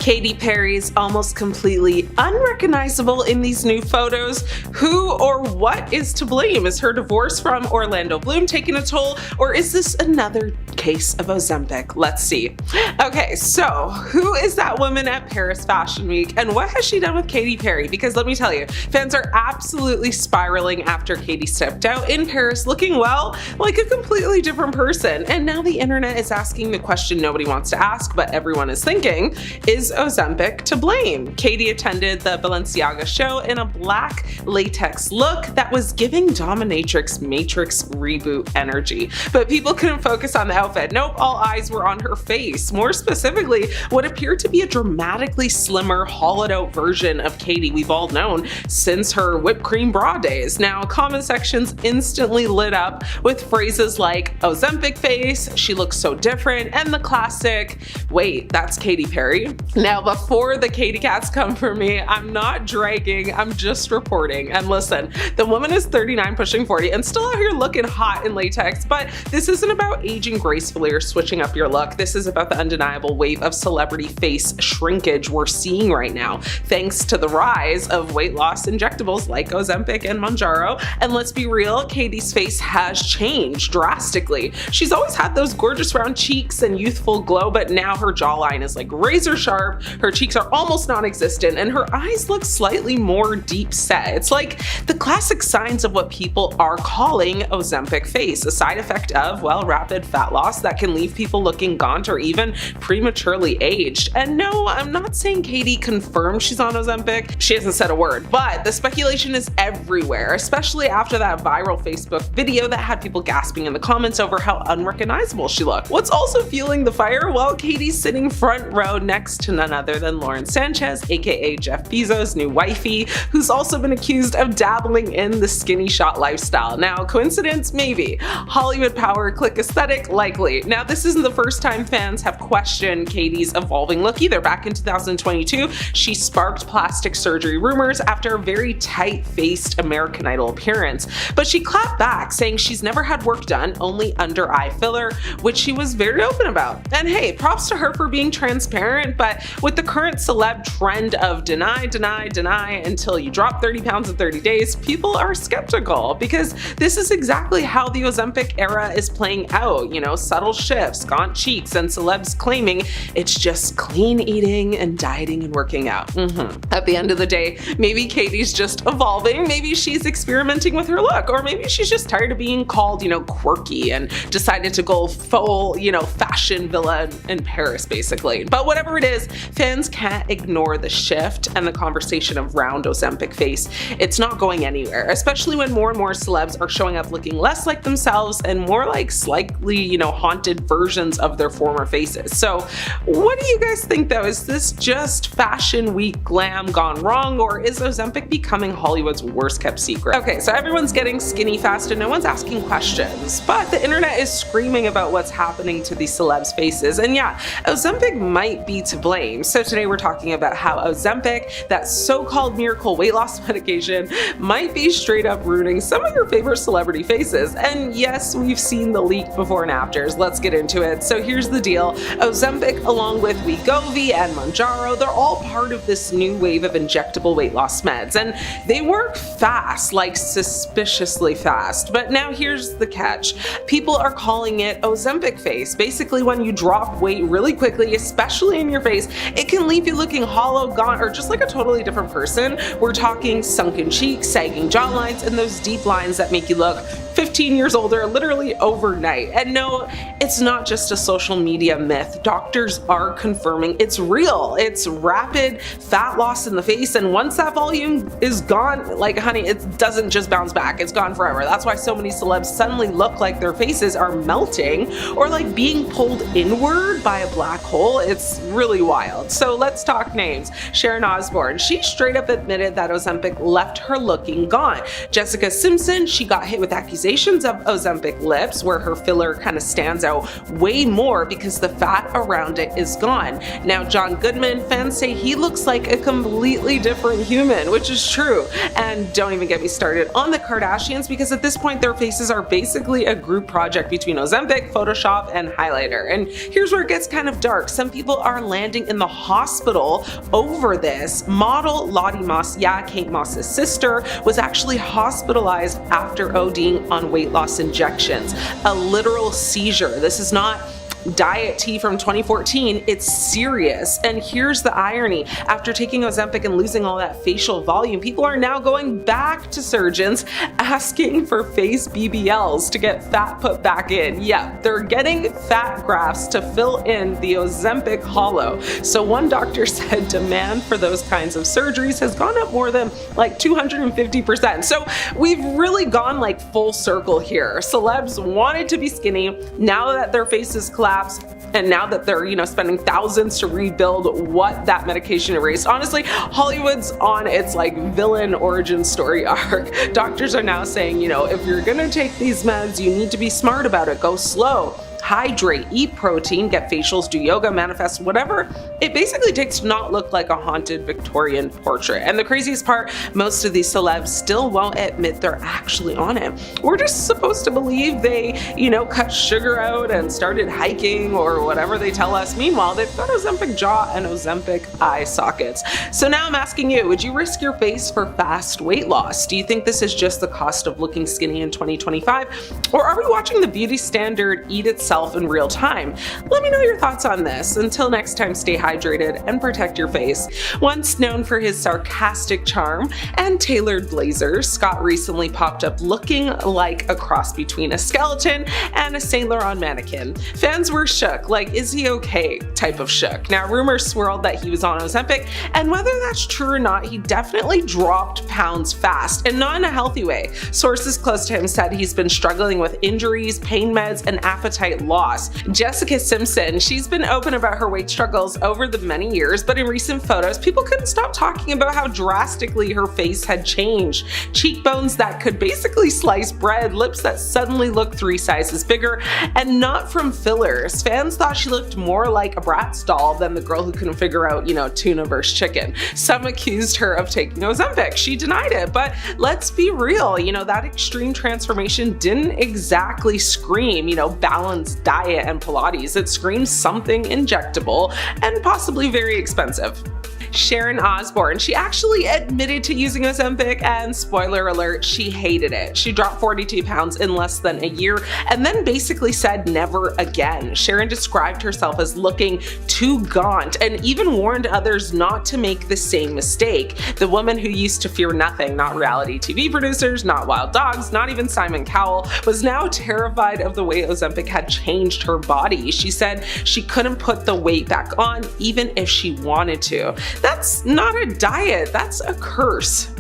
Katy Perry's almost completely unrecognizable in these new photos. Who or what is to blame? Is her divorce from Orlando Bloom taking a toll, or is this another case of Ozempic? Let's see. Okay, so who is that woman at Paris Fashion Week, and what has she done with Katy Perry? Because let me tell you, fans are absolutely spiraling after Katy stepped out in Paris looking, well, like a completely different person. And now the internet is asking the question nobody wants to ask, but everyone is thinking, is Ozempic to blame? Katy attended the Balenciaga show in a black latex look that was giving dominatrix Matrix reboot energy. But people couldn't focus on the outfit. Nope, all eyes were on her face. More specifically, what appeared to be a dramatically slimmer, hollowed out version of Katy we've all known since her whipped cream bra days. Now, comment sections instantly lit up with phrases like Ozempic face, she looks so different, and the classic, wait, that's Katy Perry? Now, before the Katy cats come for me, I'm not dragging, I'm just reporting. And listen, the woman is 39 pushing 40 and still out here looking hot in latex, but this isn't about aging gracefully or switching up your look. This is about the undeniable wave of celebrity face shrinkage we're seeing right now, thanks to the rise of weight loss injectables like Ozempic and Mounjaro. And let's be real, Katy's face has changed drastically. She's always had those gorgeous round cheeks and youthful glow, but now her jawline is like razor sharp, her cheeks are almost non-existent, and her eyes look slightly more deep set. It's like the classic signs of what people are calling Ozempic face, a side effect of, well, rapid fat loss that can leave people looking gaunt or even prematurely aged. And no, I'm not saying Katy confirmed she's on Ozempic. She hasn't said a word, but the speculation is everywhere, especially after that viral Facebook video that had people gasping in the comments over how unrecognizable she looked. What's also fueling the fire? Well, Katy's sitting front row next to none other than Lauren Sanchez, aka Jeff Bezos' new wifey, who's also been accused of dabbling in the skinny shot lifestyle. Now, coincidence? Maybe. Hollywood power click aesthetic? Likely. Now, this isn't the first time fans have questioned Katy's evolving look either. Back in 2022, she sparked plastic surgery rumors after a very tight-faced American Idol appearance. But she clapped back, saying she's never had work done, only under eye filler, which she was very open about. And hey, props to her for being transparent, but with the current celeb trend of deny, deny, deny until you drop 30 pounds in 30 days, people are skeptical because this is exactly how the Ozempic era is playing out. You know, subtle shifts, gaunt cheeks, and celebs claiming it's just clean eating and dieting and working out. At the end of the day, maybe Katy's just evolving, maybe she's experimenting with her look, or maybe she's just tired of being called, you know, quirky and decided to go full, you know, fashion villa in Paris, basically. But whatever it is, fans can't ignore the shift and the conversation around Ozempic face. It's not going anywhere, especially when more and more celebs are showing up looking less like themselves and more like slightly, you know, haunted versions of their former faces. So what do you guys think though? Is this just fashion week glam gone wrong, or is Ozempic becoming Hollywood's worst kept secret? Okay, so everyone's getting skinny fast and no one's asking questions, but the internet is screaming about what's happening to these celebs' faces. And yeah, Ozempic might be to blame. So today we're talking about how Ozempic, that so-called miracle weight loss medication, might be straight up ruining some of your favorite celebrity faces. And yes, we've seen the leak before and afters. Let's get into it. So here's the deal. Ozempic, along with Wegovy and Mounjaro, they're all part of this new wave of injectable weight loss meds, and they work fast, like suspiciously fast. But now here's the catch. People are calling it Ozempic face. Basically, when you drop weight really quickly, especially in your face, it can leave you looking hollow, gaunt, or just like a totally different person. We're talking sunken cheeks, sagging jawlines, and those deep lines that make you look 15 years older literally overnight. And no, it's not just a social media myth. Doctors are confirming it's real. It's rapid fat loss in the face, and once that volume is gone, like honey, it doesn't just bounce back, it's gone forever. That's why so many celebs suddenly look like their faces are melting or like being pulled inward by a black hole. It's really wild. So let's talk names. Sharon Osbourne, she straight up admitted that Ozempic left her looking gaunt. Jessica Simpson, she got hit with accusations of Ozempic lips, where her filler kind of stands out way more because the fat around it is gone. Now John Goodman, fans say he looks like a completely different human, which is true. And don't even get me started on the Kardashians, because at this point their faces are basically a group project between Ozempic, Photoshop, and highlighter. And here's where it gets kind of dark. Some people are landing in the hospital over this. Model Lottie Moss, Kate Moss's sister, was actually hospitalized after ODing on weight loss injections. A literal seizure. This is not diet tea from 2014, it's serious. And here's the irony. After taking Ozempic and losing all that facial volume, people are now going back to surgeons asking for face BBLs to get fat put back in. Yeah, they're getting fat grafts to fill in the Ozempic hollow. So one doctor said demand for those kinds of surgeries has gone up more than like 250%. So we've really gone like full circle here. Celebs wanted to be skinny. Now that their faces collapsed, and now that they're, spending thousands to rebuild what that medication erased. Honestly, Hollywood's on its like villain origin story arc. Doctors are now saying, if you're gonna take these meds, you need to be smart about it. Go slow. Hydrate, eat protein, get facials, do yoga, manifest, whatever it basically takes to not look like a haunted Victorian portrait. And the craziest part, most of these celebs still won't admit they're actually on it. We're just supposed to believe they, cut sugar out and started hiking or whatever they tell us. Meanwhile, they've got Ozempic jaw and Ozempic eye sockets. So now I'm asking you, would you risk your face for fast weight loss? Do you think this is just the cost of looking skinny in 2025? Or are we watching the beauty standard eat itself in real time? Let me know your thoughts on this. Until next time, stay hydrated and protect your face. Once known for his sarcastic charm and tailored blazers, Scott recently popped up looking like a cross between a skeleton and a Saint Laurent mannequin. Fans were shook, like, is he okay type of shook. Now, rumors swirled that he was on Ozempic, and whether that's true or not, he definitely dropped pounds fast, and not in a healthy way. Sources close to him said he's been struggling with injuries, pain meds, and appetite loss. Jessica Simpson, she's been open about her weight struggles over the many years, but in recent photos, people couldn't stop talking about how drastically her face had changed. Cheekbones that could basically slice bread, lips that suddenly looked 3 sizes bigger, and not from fillers. Fans thought she looked more like a Bratz doll than the girl who couldn't figure out, tuna versus chicken. Some accused her of taking Ozempic. She denied it, but let's be real, that extreme transformation didn't exactly scream, balanced diet and Pilates. It screams something injectable and possibly very expensive. Sharon Osbourne, she actually admitted to using Ozempic, and spoiler alert, she hated it. She dropped 42 pounds in less than a year and then basically said never again. Sharon described herself as looking too gaunt and even warned others not to make the same mistake. The woman who used to fear nothing, not reality TV producers, not wild dogs, not even Simon Cowell, was now terrified of the way Ozempic had changed her body. She said she couldn't put the weight back on even if she wanted to. That's not a diet, that's a curse.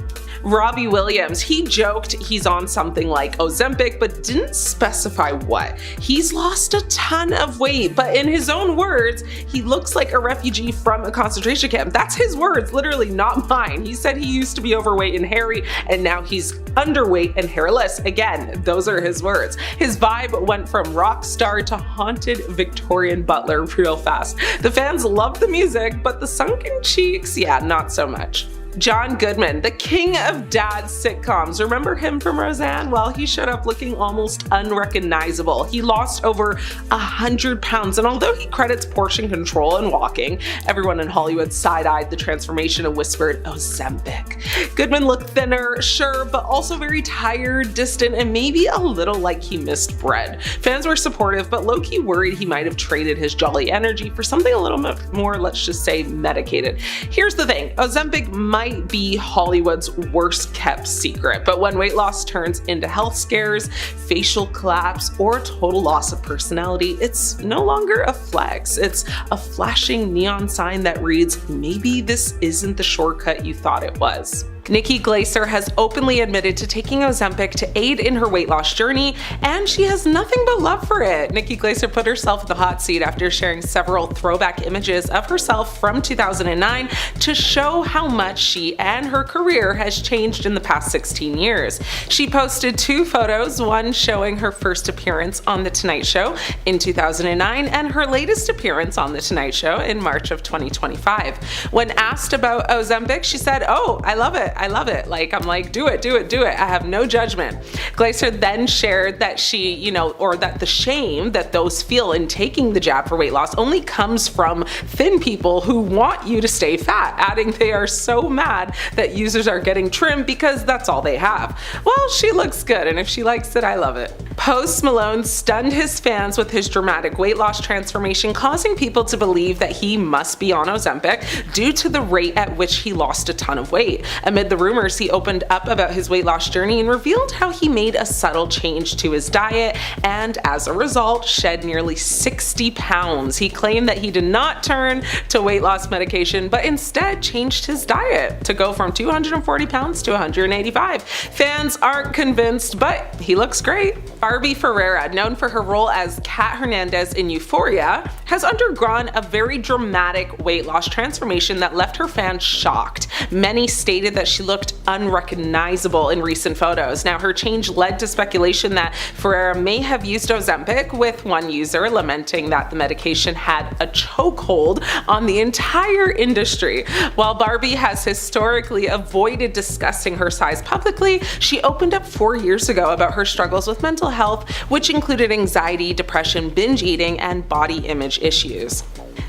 Robbie Williams, he joked he's on something like Ozempic, but didn't specify what. He's lost a ton of weight, but in his own words, he looks like a refugee from a concentration camp. That's his words, literally not mine. He said he used to be overweight and hairy, and now he's underweight and hairless. Again, those are his words. His vibe went from rock star to haunted Victorian butler real fast. The fans loved the music, but the sunken cheeks, not so much. John Goodman, the king of dad sitcoms. Remember him from Roseanne? Well, he showed up looking almost unrecognizable. He lost over 100 pounds, and although he credits portion control and walking, everyone in Hollywood side-eyed the transformation and whispered, Ozempic. Goodman looked thinner, sure, but also very tired, distant, and maybe a little like he missed bread. Fans were supportive, but low-key worried he might have traded his jolly energy for something a little bit more, let's just say, medicated. Here's the thing, Ozempic might be Hollywood's worst kept secret, but when weight loss turns into health scares, facial collapse, or total loss of personality, it's no longer a flex. It's a flashing neon sign that reads, maybe this isn't the shortcut you thought it was. Nikki Glaser has openly admitted to taking Ozempic to aid in her weight loss journey, and she has nothing but love for it. Nikki Glaser put herself in the hot seat after sharing several throwback images of herself from 2009 to show how much she and her career has changed in the past 16 years. She posted 2 photos, one showing her first appearance on The Tonight Show in 2009 and her latest appearance on The Tonight Show in March of 2025. When asked about Ozempic, she said, "Oh, I love it. it. I love it. Like, I'm like, do it, do it, do it. I have no judgment. Glaser then shared that she, or that the shame that those feel in taking the jab for weight loss only comes from thin people who want you to stay fat, adding they are so mad that users are getting trim because that's all they have. Well, she looks good, and if she likes it, I love it. Post Malone stunned his fans with his dramatic weight loss transformation, causing people to believe that he must be on Ozempic due to the rate at which he lost a ton of weight. Amid the rumors, he opened up about his weight loss journey and revealed how he made a subtle change to his diet and, as a result, shed nearly 60 pounds. He claimed that he did not turn to weight loss medication, but instead changed his diet to go from 240 pounds to 185. Fans aren't convinced, but he looks great. Barbie Ferreira, known for her role as Kat Hernandez in Euphoria, has undergone a very dramatic weight loss transformation that left her fans shocked. Many stated that she looked unrecognizable in recent photos. Now, her change led to speculation that Ferreira may have used Ozempic, with one user lamenting that the medication had a chokehold on the entire industry. While Barbie has historically avoided discussing her size publicly, she opened up 4 years ago about her struggles with mental health, which included anxiety, depression, binge eating, and body image issues.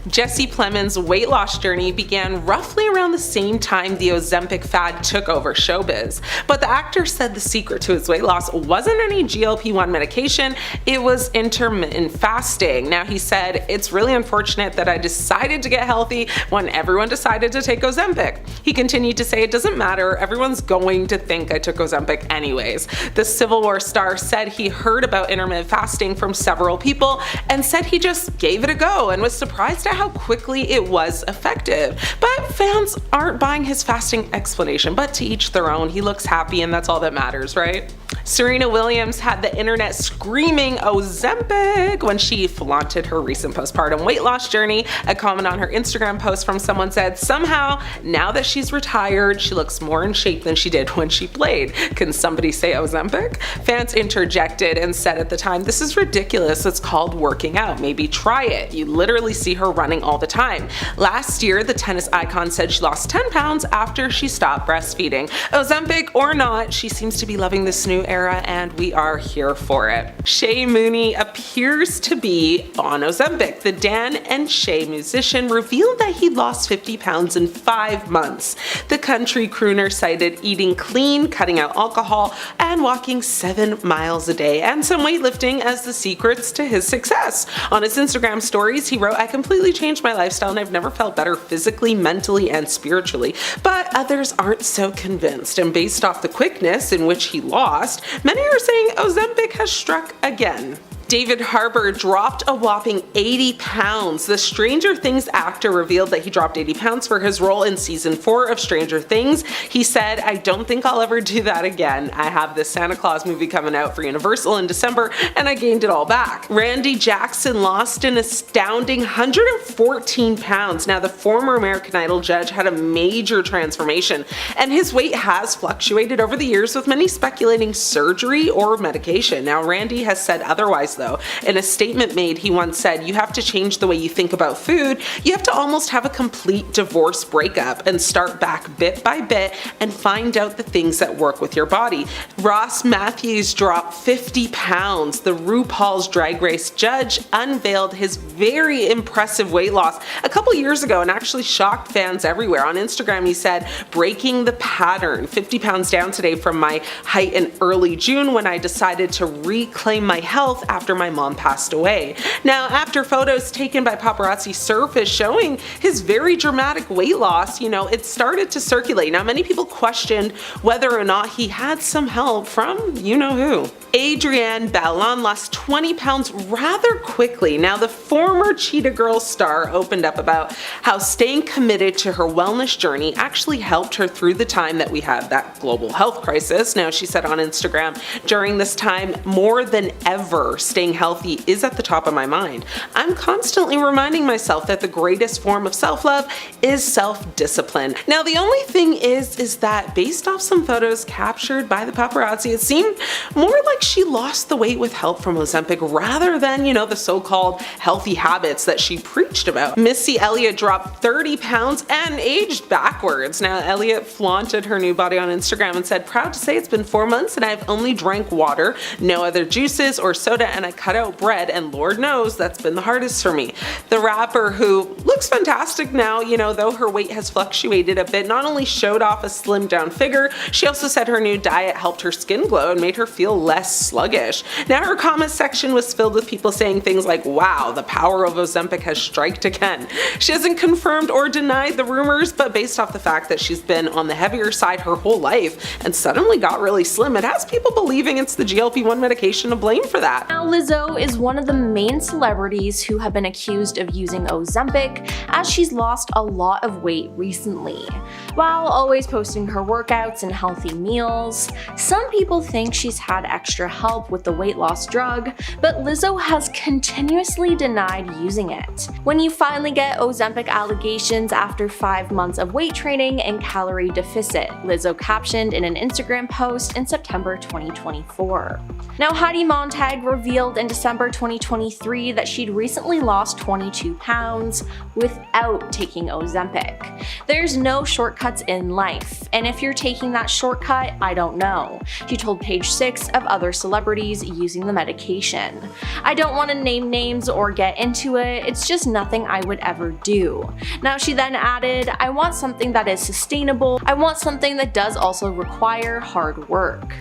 Jesse Plemons' weight loss journey began roughly around the same time the Ozempic fad took over showbiz, but the actor said the secret to his weight loss wasn't any GLP-1 medication, it was intermittent fasting. Now, he said, "It's really unfortunate that I decided to get healthy when everyone decided to take Ozempic." He continued to say, "It doesn't matter, everyone's going to think I took Ozempic anyways." The Civil War star said he heard about intermittent fasting from several people and said he just gave it a go and was surprised at how quickly it was effective. But fans aren't buying his fasting explanation, but to each their own. He looks happy and that's all that matters, right? Serena Williams had the internet screaming Ozempic when she flaunted her recent postpartum weight loss journey. A comment on her Instagram post from someone said, "Somehow, now that she's retired, she looks more in shape than she did when she played. Can somebody say Ozempic?" Fans interjected and said at the time, "This is ridiculous. It's called working out. Maybe try it. You literally see her running all the time." Last year, the tennis icon said she lost 10 pounds after she stopped breastfeeding. Ozempic or not, she seems to be loving this new era, and we are here for it. Shay Mooney appears to be on Ozempic. The Dan and Shay musician revealed that he lost 50 pounds in 5 months. The country crooner cited eating clean, cutting out alcohol, and walking 7 miles a day, and some weightlifting as the secrets to his success. On his Instagram stories, he wrote, "I completely changed my lifestyle and I've never felt better physically, mentally, and spiritually." But others aren't so convinced, and based off the quickness in which he lost, many are saying Ozempic has struck again. David Harbour dropped a whopping 80 pounds. The Stranger Things actor revealed that he dropped 80 pounds for his role in season 4 of Stranger Things. He said, "I don't think I'll ever do that again. I have this Santa Claus movie coming out for Universal in December and I gained it all back." Randy Jackson lost an astounding 114 pounds. Now, the former American Idol judge had a major transformation, and his weight has fluctuated over the years, with many speculating surgery or medication. Now, Randy has said otherwise, though. In a statement made, he once said, "You have to change the way you think about food. You have to almost have a complete divorce breakup and start back bit by bit and find out the things that work with your body." Ross Matthews dropped 50 pounds. The RuPaul's Drag Race judge unveiled his very impressive weight loss a couple years ago and actually shocked fans everywhere. On Instagram, he said, "Breaking the pattern. 50 pounds down today from my height in early June when I decided to reclaim my health after my mom passed away." Now, after photos taken by paparazzi surfaced showing his very dramatic weight loss, it started to circulate. Now, many people questioned whether or not he had some help from you-know-who. Adrienne Bailon lost 20 pounds rather quickly. Now, the former Cheetah Girl star opened up about how staying committed to her wellness journey actually helped her through the time that we had that global health crisis. Now, she said on Instagram, "During this time, more than ever, staying healthy is at the top of my mind. I'm constantly reminding myself that the greatest form of self-love is self-discipline. Now the only thing is that based off some photos captured by the paparazzi, it seemed more like she lost the weight with help from Ozempic rather than, you know, the so-called healthy habits that she preached about. Missy Elliott dropped 30 pounds and aged backwards. Now Elliott flaunted her new body on Instagram and said, "Proud to say it's been 4 months and I've only drank water, no other juices or soda, and I cut out bread, and Lord knows that's been the hardest for me." The rapper, who looks fantastic now, you know, though her weight has fluctuated a bit, not only showed off a slimmed down figure, she also said her new diet helped her skin glow and made her feel less sluggish. Now her comment section was filled with people saying things like, "Wow, the power of Ozempic has striked again." She hasn't confirmed or denied the rumors, but based off the fact that she's been on the heavier side her whole life and suddenly got really slim, it has people believing it's the GLP-1 medication to blame for that. Now Lizzo is one of the main celebrities who have been accused of using Ozempic, as she's lost a lot of weight recently. While always posting her workouts and healthy meals, some people think she's had extra help with the weight loss drug, but Lizzo has continuously denied using it. When you finally get Ozempic allegations after 5 months of weight training and calorie deficit, Lizzo captioned in an Instagram post in September 2024. Now Heidi Montag revealed in December 2023 that she'd recently lost 22 pounds without taking Ozempic. There's no shortcuts in life, and if you're taking that shortcut, I don't know, she told Page 6 of other celebrities using the medication. "I don't want to name names or get into it, it's just nothing I would ever do." Now she then added, "I want something that is sustainable, I want something that does also require hard work."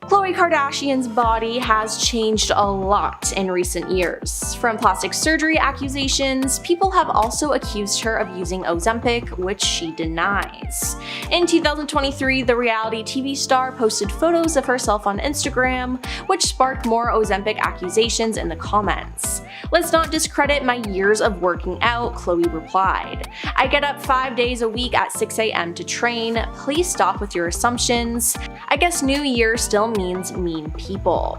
Khloe Kardashian's body has changed a lot in recent years. From plastic surgery accusations, people have also accused her of using Ozempic, which she denies. In 2023, the reality TV star posted photos of herself on Instagram, which sparked more Ozempic accusations in the comments. "Let's not discredit my years of working out," Khloe replied. "I get up 5 days a week at 6 a.m. to train. Please stop with your assumptions. I guess New Year still means mean people."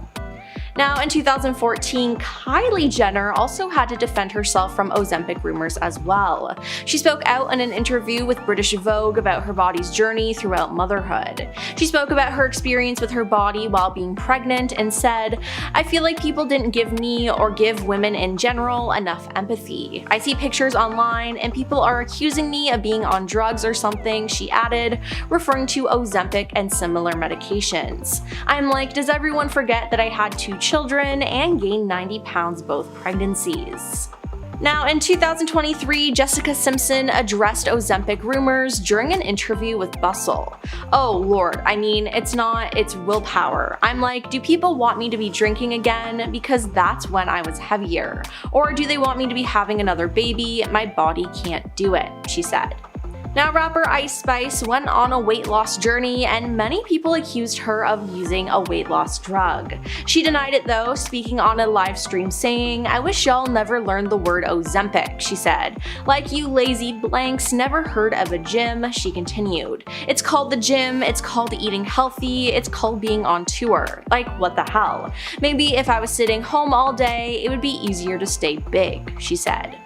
Now, in 2014, Kylie Jenner also had to defend herself from Ozempic rumors as well. She spoke out in an interview with British Vogue about her body's journey throughout motherhood. She spoke about her experience with her body while being pregnant and said, "I feel like people didn't give me, or give women in general, enough empathy. I see pictures online and people are accusing me of being on drugs or something," she added, referring to Ozempic and similar medications. "I'm like, does everyone forget that I had 2 children and gained 90 pounds both pregnancies?" Now, in 2023, Jessica Simpson addressed Ozempic rumors during an interview with Bustle. "Oh Lord, I mean, it's willpower. I'm like, do people want me to be drinking again? Because that's when I was heavier. Or do they want me to be having another baby? My body can't do it," she said. Now, rapper Ice Spice went on a weight loss journey, and many people accused her of using a weight loss drug. She denied it though, speaking on a live stream saying, "I wish y'all never learned the word Ozempic," she said. "Like you lazy blanks never heard of a gym," she continued. "It's called the gym, it's called eating healthy, it's called being on tour. Like, what the hell? Maybe if I was sitting home all day, it would be easier to stay big," she said.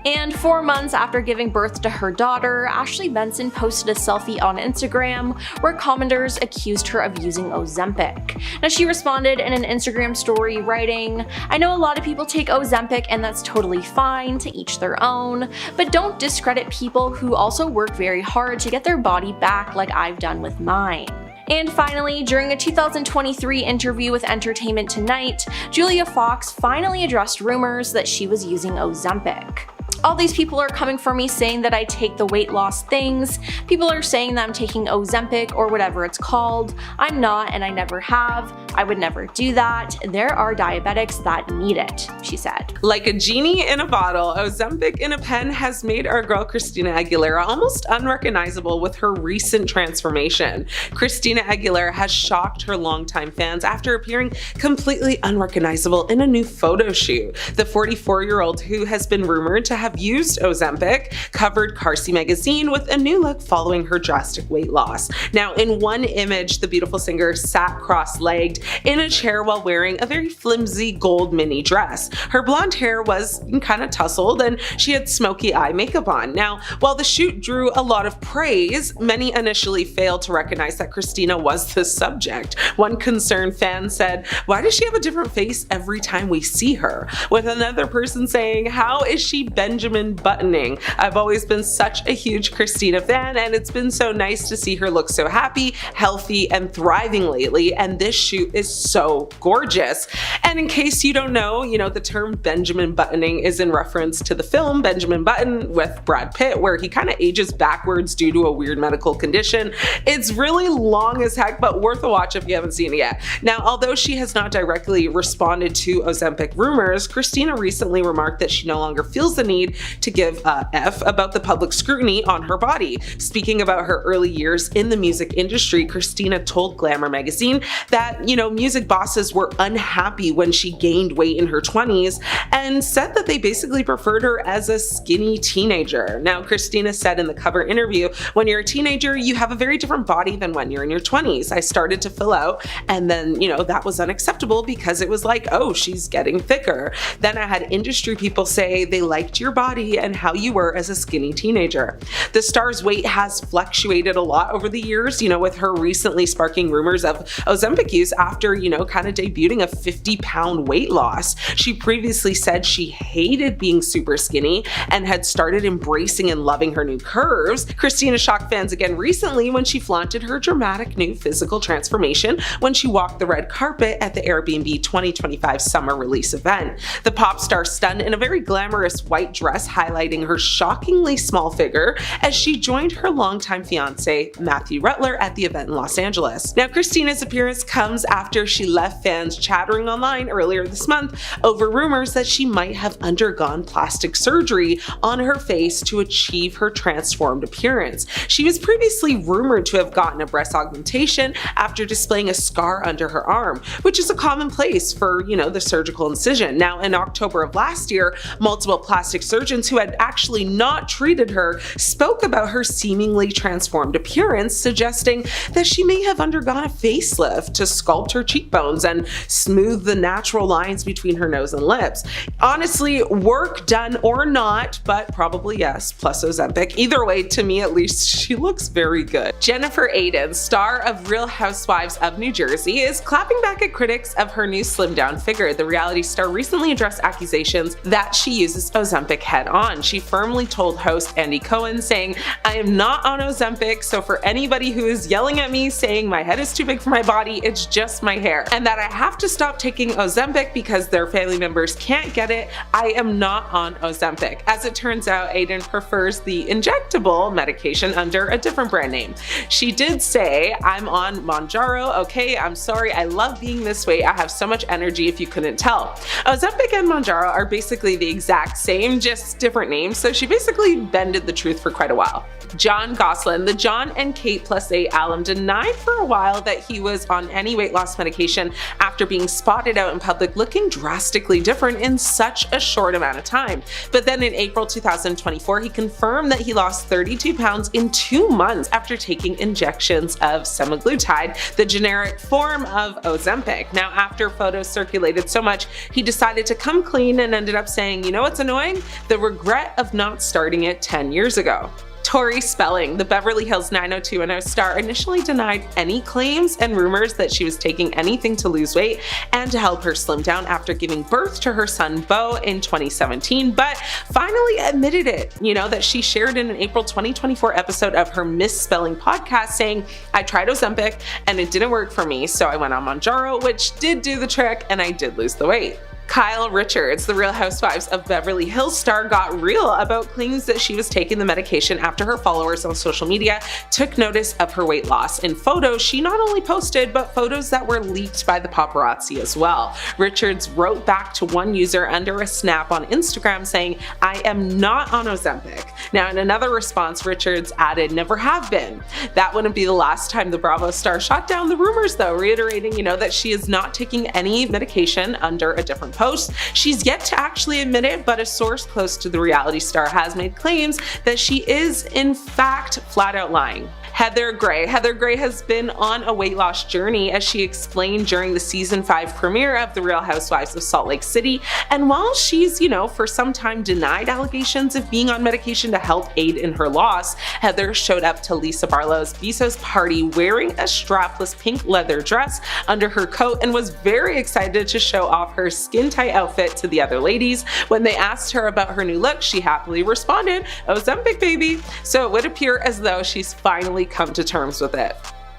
And 4 months after giving birth to her daughter, Ashley Benson posted a selfie on Instagram where commenters accused her of using Ozempic. Now she responded in an Instagram story writing, "I know a lot of people take Ozempic and that's totally fine, to each their own, but don't discredit people who also work very hard to get their body back like I've done with mine." And finally, during a 2023 interview with Entertainment Tonight, Julia Fox finally addressed rumors that she was using Ozempic. "All these people are coming for me saying that I take the weight loss things. People are saying that I'm taking Ozempic or whatever it's called. I'm not, and I never have. I would never do that. There are diabetics that need it," she said. Like a genie in a bottle, Ozempic in a pen has made our girl Christina Aguilera almost unrecognizable with her recent transformation. Christina Aguilera has shocked her longtime fans after appearing completely unrecognizable in a new photo shoot. The 44-year-old, who has been rumored to have have used Ozempic covered Carsey magazine with a new look following her drastic weight loss. Now, in one image, the beautiful singer sat cross-legged in a chair while wearing a very flimsy gold mini dress. Her blonde hair was kind of tousled and she had smoky eye makeup on. Now, while the shoot drew a lot of praise, many initially failed to recognize that Christina was the subject. One concerned fan said, "Why does she have a different face every time we see her?" With another person saying, "How is she Benjamin buttoning? I've always been such a huge Christina fan and it's been so nice to see her look so happy, healthy, and thriving lately, and this shoot is so gorgeous." And in case you don't know, the term Benjamin buttoning is in reference to the film Benjamin Button with Brad Pitt, where he kind of ages backwards due to a weird medical condition. It's really long as heck, but worth a watch if you haven't seen it yet. Now, although she has not directly responded to Ozempic rumors, Christina recently remarked that she no longer feels the need to give a F about the public scrutiny on her body. Speaking about her early years in the music industry, Christina told Glamour magazine that, music bosses were unhappy when she gained weight in her 20s and said that they basically preferred her as a skinny teenager. Now, Christina said in the cover interview, "When you're a teenager, you have a very different body than when you're in your 20s. I started to fill out and then, that was unacceptable because it was like, oh, she's getting thicker. Then I had industry people say they liked your body and how you were as a skinny teenager." The star's weight has fluctuated a lot over the years, with her recently sparking rumors of Ozempic use after, kind of debuting a 50-pound weight loss. She previously said she hated being super skinny and had started embracing and loving her new curves. Christina shocked fans again recently when she flaunted her dramatic new physical transformation when she walked the red carpet at the Airbnb 2025 summer release event. The pop star stunned in a very glamorous white dress, highlighting her shockingly small figure as she joined her longtime fiance, Matthew Rutler, at the event in Los Angeles. Now, Christina's appearance comes after she left fans chattering online earlier this month over rumors that she might have undergone plastic surgery on her face to achieve her transformed appearance. She was previously rumored to have gotten a breast augmentation after displaying a scar under her arm, which is a commonplace for, the surgical incision. Now, in October of last year, multiple plastic surgeons who had actually not treated her spoke about her seemingly transformed appearance, suggesting that she may have undergone a facelift to sculpt her cheekbones and smooth the natural lines between her nose and lips. Honestly, work done or not, but probably yes, plus Ozempic. Either way, to me at least, she looks very good. Jennifer Aydin, star of Real Housewives of New Jersey, is clapping back at critics of her new slimmed down figure. The reality star recently addressed accusations that she uses Ozempic head on. She firmly told host Andy Cohen, saying, "I am not on Ozempic, so for anybody who is yelling at me saying my head is too big for my body, it's just my hair, and that I have to stop taking Ozempic because their family members can't get it, I am not on Ozempic." As it turns out, Aydin prefers the injectable medication under a different brand name. She did say, "I'm on Mounjaro, okay, I'm sorry, I love being this way, I have so much energy if you couldn't tell." Ozempic and Mounjaro are basically the exact same, just different names, so she basically bended the truth for quite a while. John Gosselin, the John and Kate +8 alum, denied for a while that he was on any weight loss medication after being spotted out in public looking drastically different in such a short amount of time. But then in April 2024, he confirmed that he lost 32 pounds in 2 months after taking injections of semaglutide, the generic form of Ozempic. Now, after photos circulated so much, he decided to come clean and ended up saying, "You know what's annoying? The regret of not starting it 10 years ago." Tori Spelling, the Beverly Hills 90210 star, initially denied any claims and rumors that she was taking anything to lose weight and to help her slim down after giving birth to her son Beau in 2017, but finally admitted it, that she shared in an April 2024 episode of her Misspelling podcast saying, "I tried Ozempic and it didn't work for me, so I went on Mounjaro, which did do the trick, and I did lose the weight." Kyle Richards, the Real Housewives of Beverly Hills star, got real about claims that she was taking the medication after her followers on social media took notice of her weight loss. In photos she not only posted, but photos that were leaked by the paparazzi as well. Richards wrote back to one user under a snap on Instagram saying, "I am not on Ozempic." Now, in another response, Richards added, "Never have been." That wouldn't be the last time the Bravo star shot down the rumors though, reiterating, that she is not taking any medication under a different posts. She's yet to actually admit it, but a source close to the reality star has made claims that she is in fact flat out lying. Heather Gray has been on a weight loss journey, as she explained during the season 5 premiere of The Real Housewives of Salt Lake City. And while she's, for some time denied allegations of being on medication to help aid in her loss, Heather showed up to Lisa Barlow's Bezos party wearing a strapless pink leather dress under her coat and was very excited to show off her skin-tight outfit to the other ladies. When they asked her about her new look, she happily responded, "Ozempic, baby." So it would appear as though she's finally come to terms with it.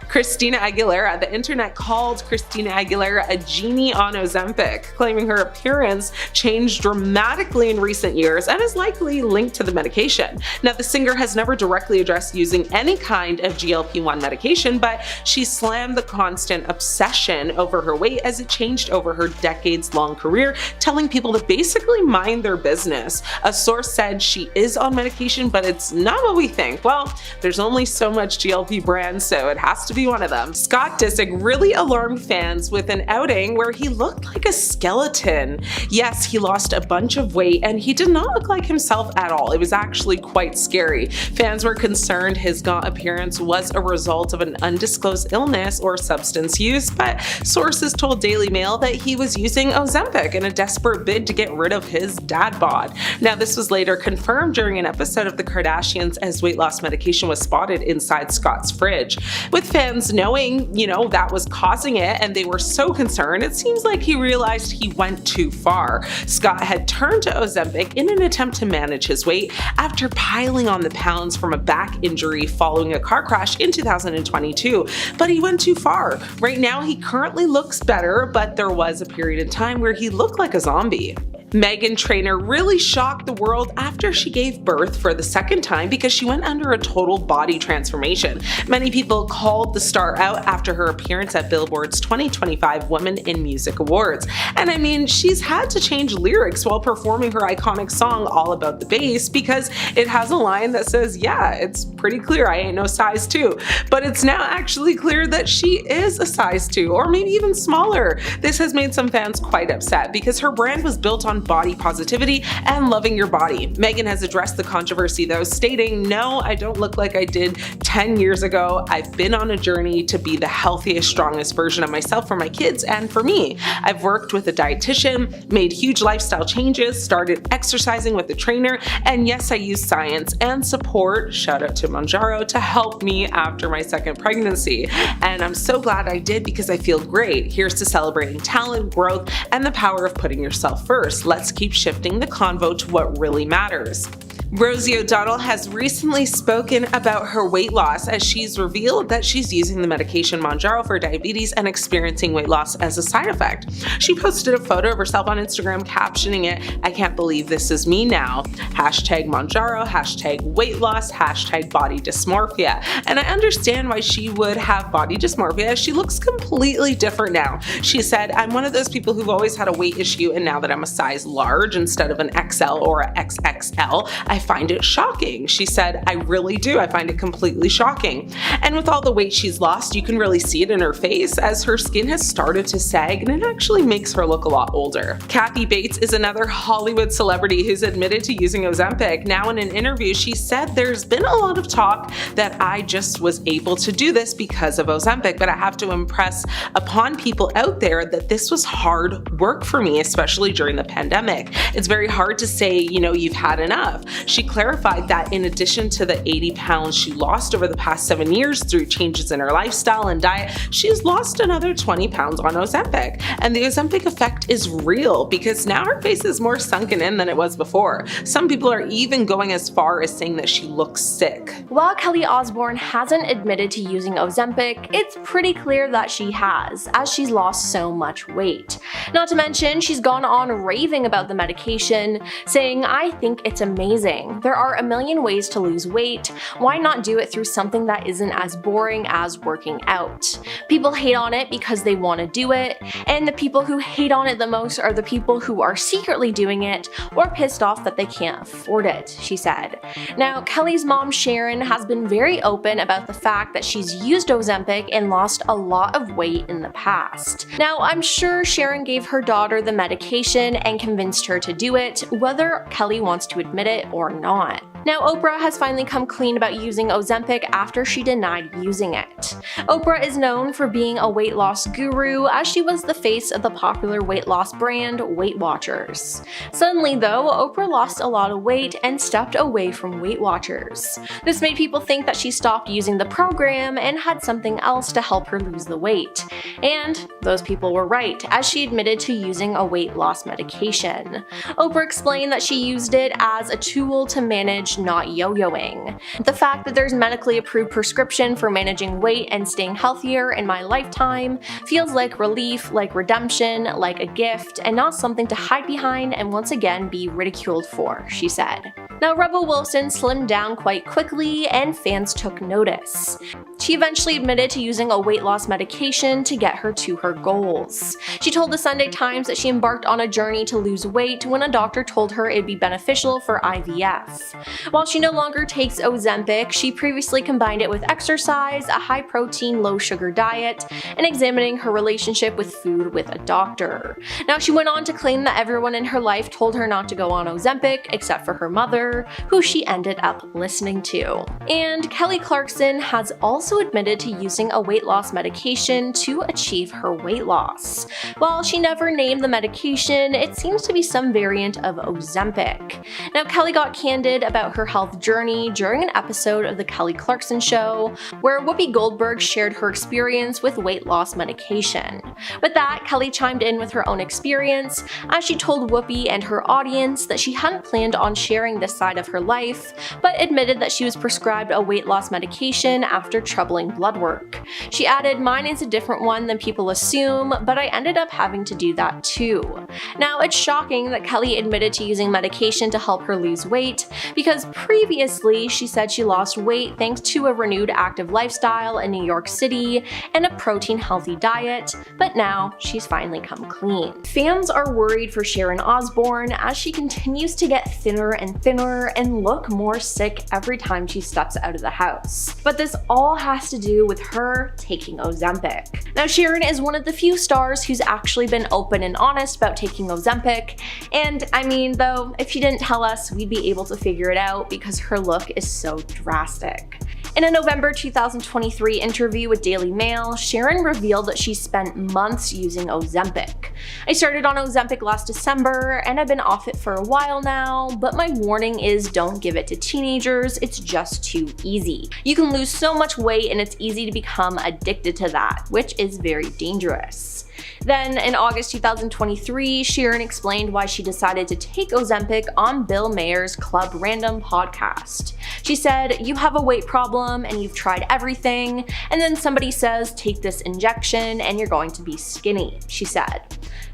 Christina Aguilera. The internet called Christina Aguilera a genie on Ozempic, claiming her appearance changed dramatically in recent years and is likely linked to the medication. Now, the singer has never directly addressed using any kind of GLP-1 medication, but she slammed the constant obsession over her weight as it changed over her decades-long career, telling people to basically mind their business. A source said she is on medication, but it's not what we think. Well, there's only so much GLP brand, so it has to be one of them. Scott Disick really alarmed fans with an outing where he looked like a skeleton. Yes, he lost a bunch of weight and he did not look like himself at all. It was actually quite scary. Fans were concerned his gaunt appearance was a result of an undisclosed illness or substance use, but sources told Daily Mail that he was using Ozempic in a desperate bid to get rid of his dad bod. Now, this was later confirmed during an episode of The Kardashians, as weight loss medication was spotted inside Scott's fridge. With fans knowing, that was causing it, and they were so concerned, it seems like he realized he went too far. Scott had turned to Ozempic in an attempt to manage his weight after piling on the pounds from a back injury following a car crash in 2022, but he went too far. Right now, he currently looks better, but there was a period of time where he looked like a zombie. Meghan Trainor really shocked the world after she gave birth for the second time because she went under a total body transformation. Many people called the star out after her appearance at Billboard's 2025 Women in Music Awards. And I mean, she's had to change lyrics while performing her iconic song All About the Bass because it has a line that says, "Yeah, it's pretty clear I ain't no size 2. But it's now actually clear that she is a size 2, or maybe even smaller. This has made some fans quite upset because her brand was built on body positivity and loving your body. Meghan has addressed the controversy though, stating, "No, I don't look like I did 10 years ago. I've been on a journey to be the healthiest, strongest version of myself for my kids and for me. I've worked with a dietitian, made huge lifestyle changes, started exercising with a trainer, and yes, I use science and support, shout out to Mounjaro, to help me after my second pregnancy. And I'm so glad I did because I feel great. Here's to celebrating talent, growth, and the power of putting yourself first. Let's keep shifting the convo to what really matters." Rosie O'Donnell has recently spoken about her weight loss, as she's revealed that she's using the medication Mounjaro for diabetes and experiencing weight loss as a side effect. She posted a photo of herself on Instagram captioning it, "I can't believe this is me now. Hashtag Mounjaro, hashtag weight loss, hashtag body dysmorphia." And I understand why she would have body dysmorphia, as she looks completely different now. She said, "I'm one of those people who've always had a weight issue, and now that I'm a size large instead of an XL or a XXL, I find it shocking." She said, "I really do. I find it completely shocking." And with all the weight she's lost, you can really see it in her face, as her skin has started to sag, and it actually makes her look a lot older. Kathy Bates is another Hollywood celebrity who's admitted to using Ozempic. Now, in an interview, she said, "There's been a lot of talk that I just was able to do this because of Ozempic, but I have to impress upon people out there that this was hard work for me, especially during the pandemic. It's very hard to say, you've had enough." She clarified that in addition to the 80 pounds she lost over the past 7 years through changes in her lifestyle and diet, she's lost another 20 pounds on Ozempic. And the Ozempic effect is real because now her face is more sunken in than it was before. Some people are even going as far as saying that she looks sick. While Kelly Osbourne hasn't admitted to using Ozempic, it's pretty clear that she has, as she's lost so much weight. Not to mention, she's gone on raving about the medication, saying, "I think it's amazing amazing. There are a million ways to lose weight. Why not do it through something that isn't as boring as working out? People hate on it because they want to do it, and the people who hate on it the most are the people who are secretly doing it or pissed off that they can't afford it, she said. Now, Kelly's mom Sharon has been very open about the fact that she's used Ozempic and lost a lot of weight in the past. Now, I'm sure Sharon gave her daughter the medication and convinced her to do it, whether Kelly wants to admit it or not. Now, Oprah has finally come clean about using Ozempic after she denied using it. Oprah is known for being a weight loss guru, as she was the face of the popular weight loss brand Weight Watchers. Suddenly though, Oprah lost a lot of weight and stepped away from Weight Watchers. This made people think that she stopped using the program and had something else to help her lose the weight. And those people were right, as she admitted to using a weight loss medication. Oprah explained that she used it as a tool to manage not yo-yoing. The fact that there's medically approved prescription for managing weight and staying healthier in my lifetime feels like relief, like redemption, like a gift, and not something to hide behind and once again be ridiculed for, she said. Now, Rebel Wilson slimmed down quite quickly and fans took notice. She eventually admitted to using a weight loss medication to get her to her goals. She told the Sunday Times that she embarked on a journey to lose weight when a doctor told her it'd be beneficial for IVF. While she no longer takes Ozempic, she previously combined it with exercise, a high-protein, low-sugar diet, and examining her relationship with food with a doctor. Now, she went on to claim that everyone in her life told her not to go on Ozempic except for her mother, who she ended up listening to. And Kelly Clarkson has also admitted to using a weight loss medication to achieve her weight loss. While she never named the medication, it seems to be some variant of Ozempic. Now, Kelly got candid about her health journey during an episode of The Kelly Clarkson Show, where Whoopi Goldberg shared her experience with weight loss medication. With that, Kelly chimed in with her own experience, as she told Whoopi and her audience that she hadn't planned on sharing this side of her life, but admitted that she was prescribed a weight loss medication after troubling blood work. She added, "Mine is a different one than people assume, but I ended up having to do that too." Now, it's shocking that Kelly admitted to using medication to help her lose weight, because previously she said she lost weight thanks to a renewed active lifestyle in New York City and a protein-healthy diet, but now she's finally come clean. Fans are worried for Sharon Osbourne as she continues to get thinner and thinner and look more sick every time she steps out of the house. But this all has to do with her taking Ozempic. Now, Sharon is one of the few stars who's actually been open and honest about taking Ozempic, and I mean, though, if she didn't tell us, we'd be able to figure it out because her look is so drastic. In a November 2023 interview with Daily Mail, Sharon revealed that she spent months using Ozempic. "I started on Ozempic last December, and I've been off it for a while now, but my warning is don't give it to teenagers, it's just too easy. You can lose so much weight and it's easy to become addicted to that, which is very dangerous." Then, in August 2023, Sharon explained why she decided to take Ozempic on Bill Maher's Club Random podcast. She said, "You have a weight problem and you've tried everything, and then somebody says, take this injection and you're going to be skinny," she said.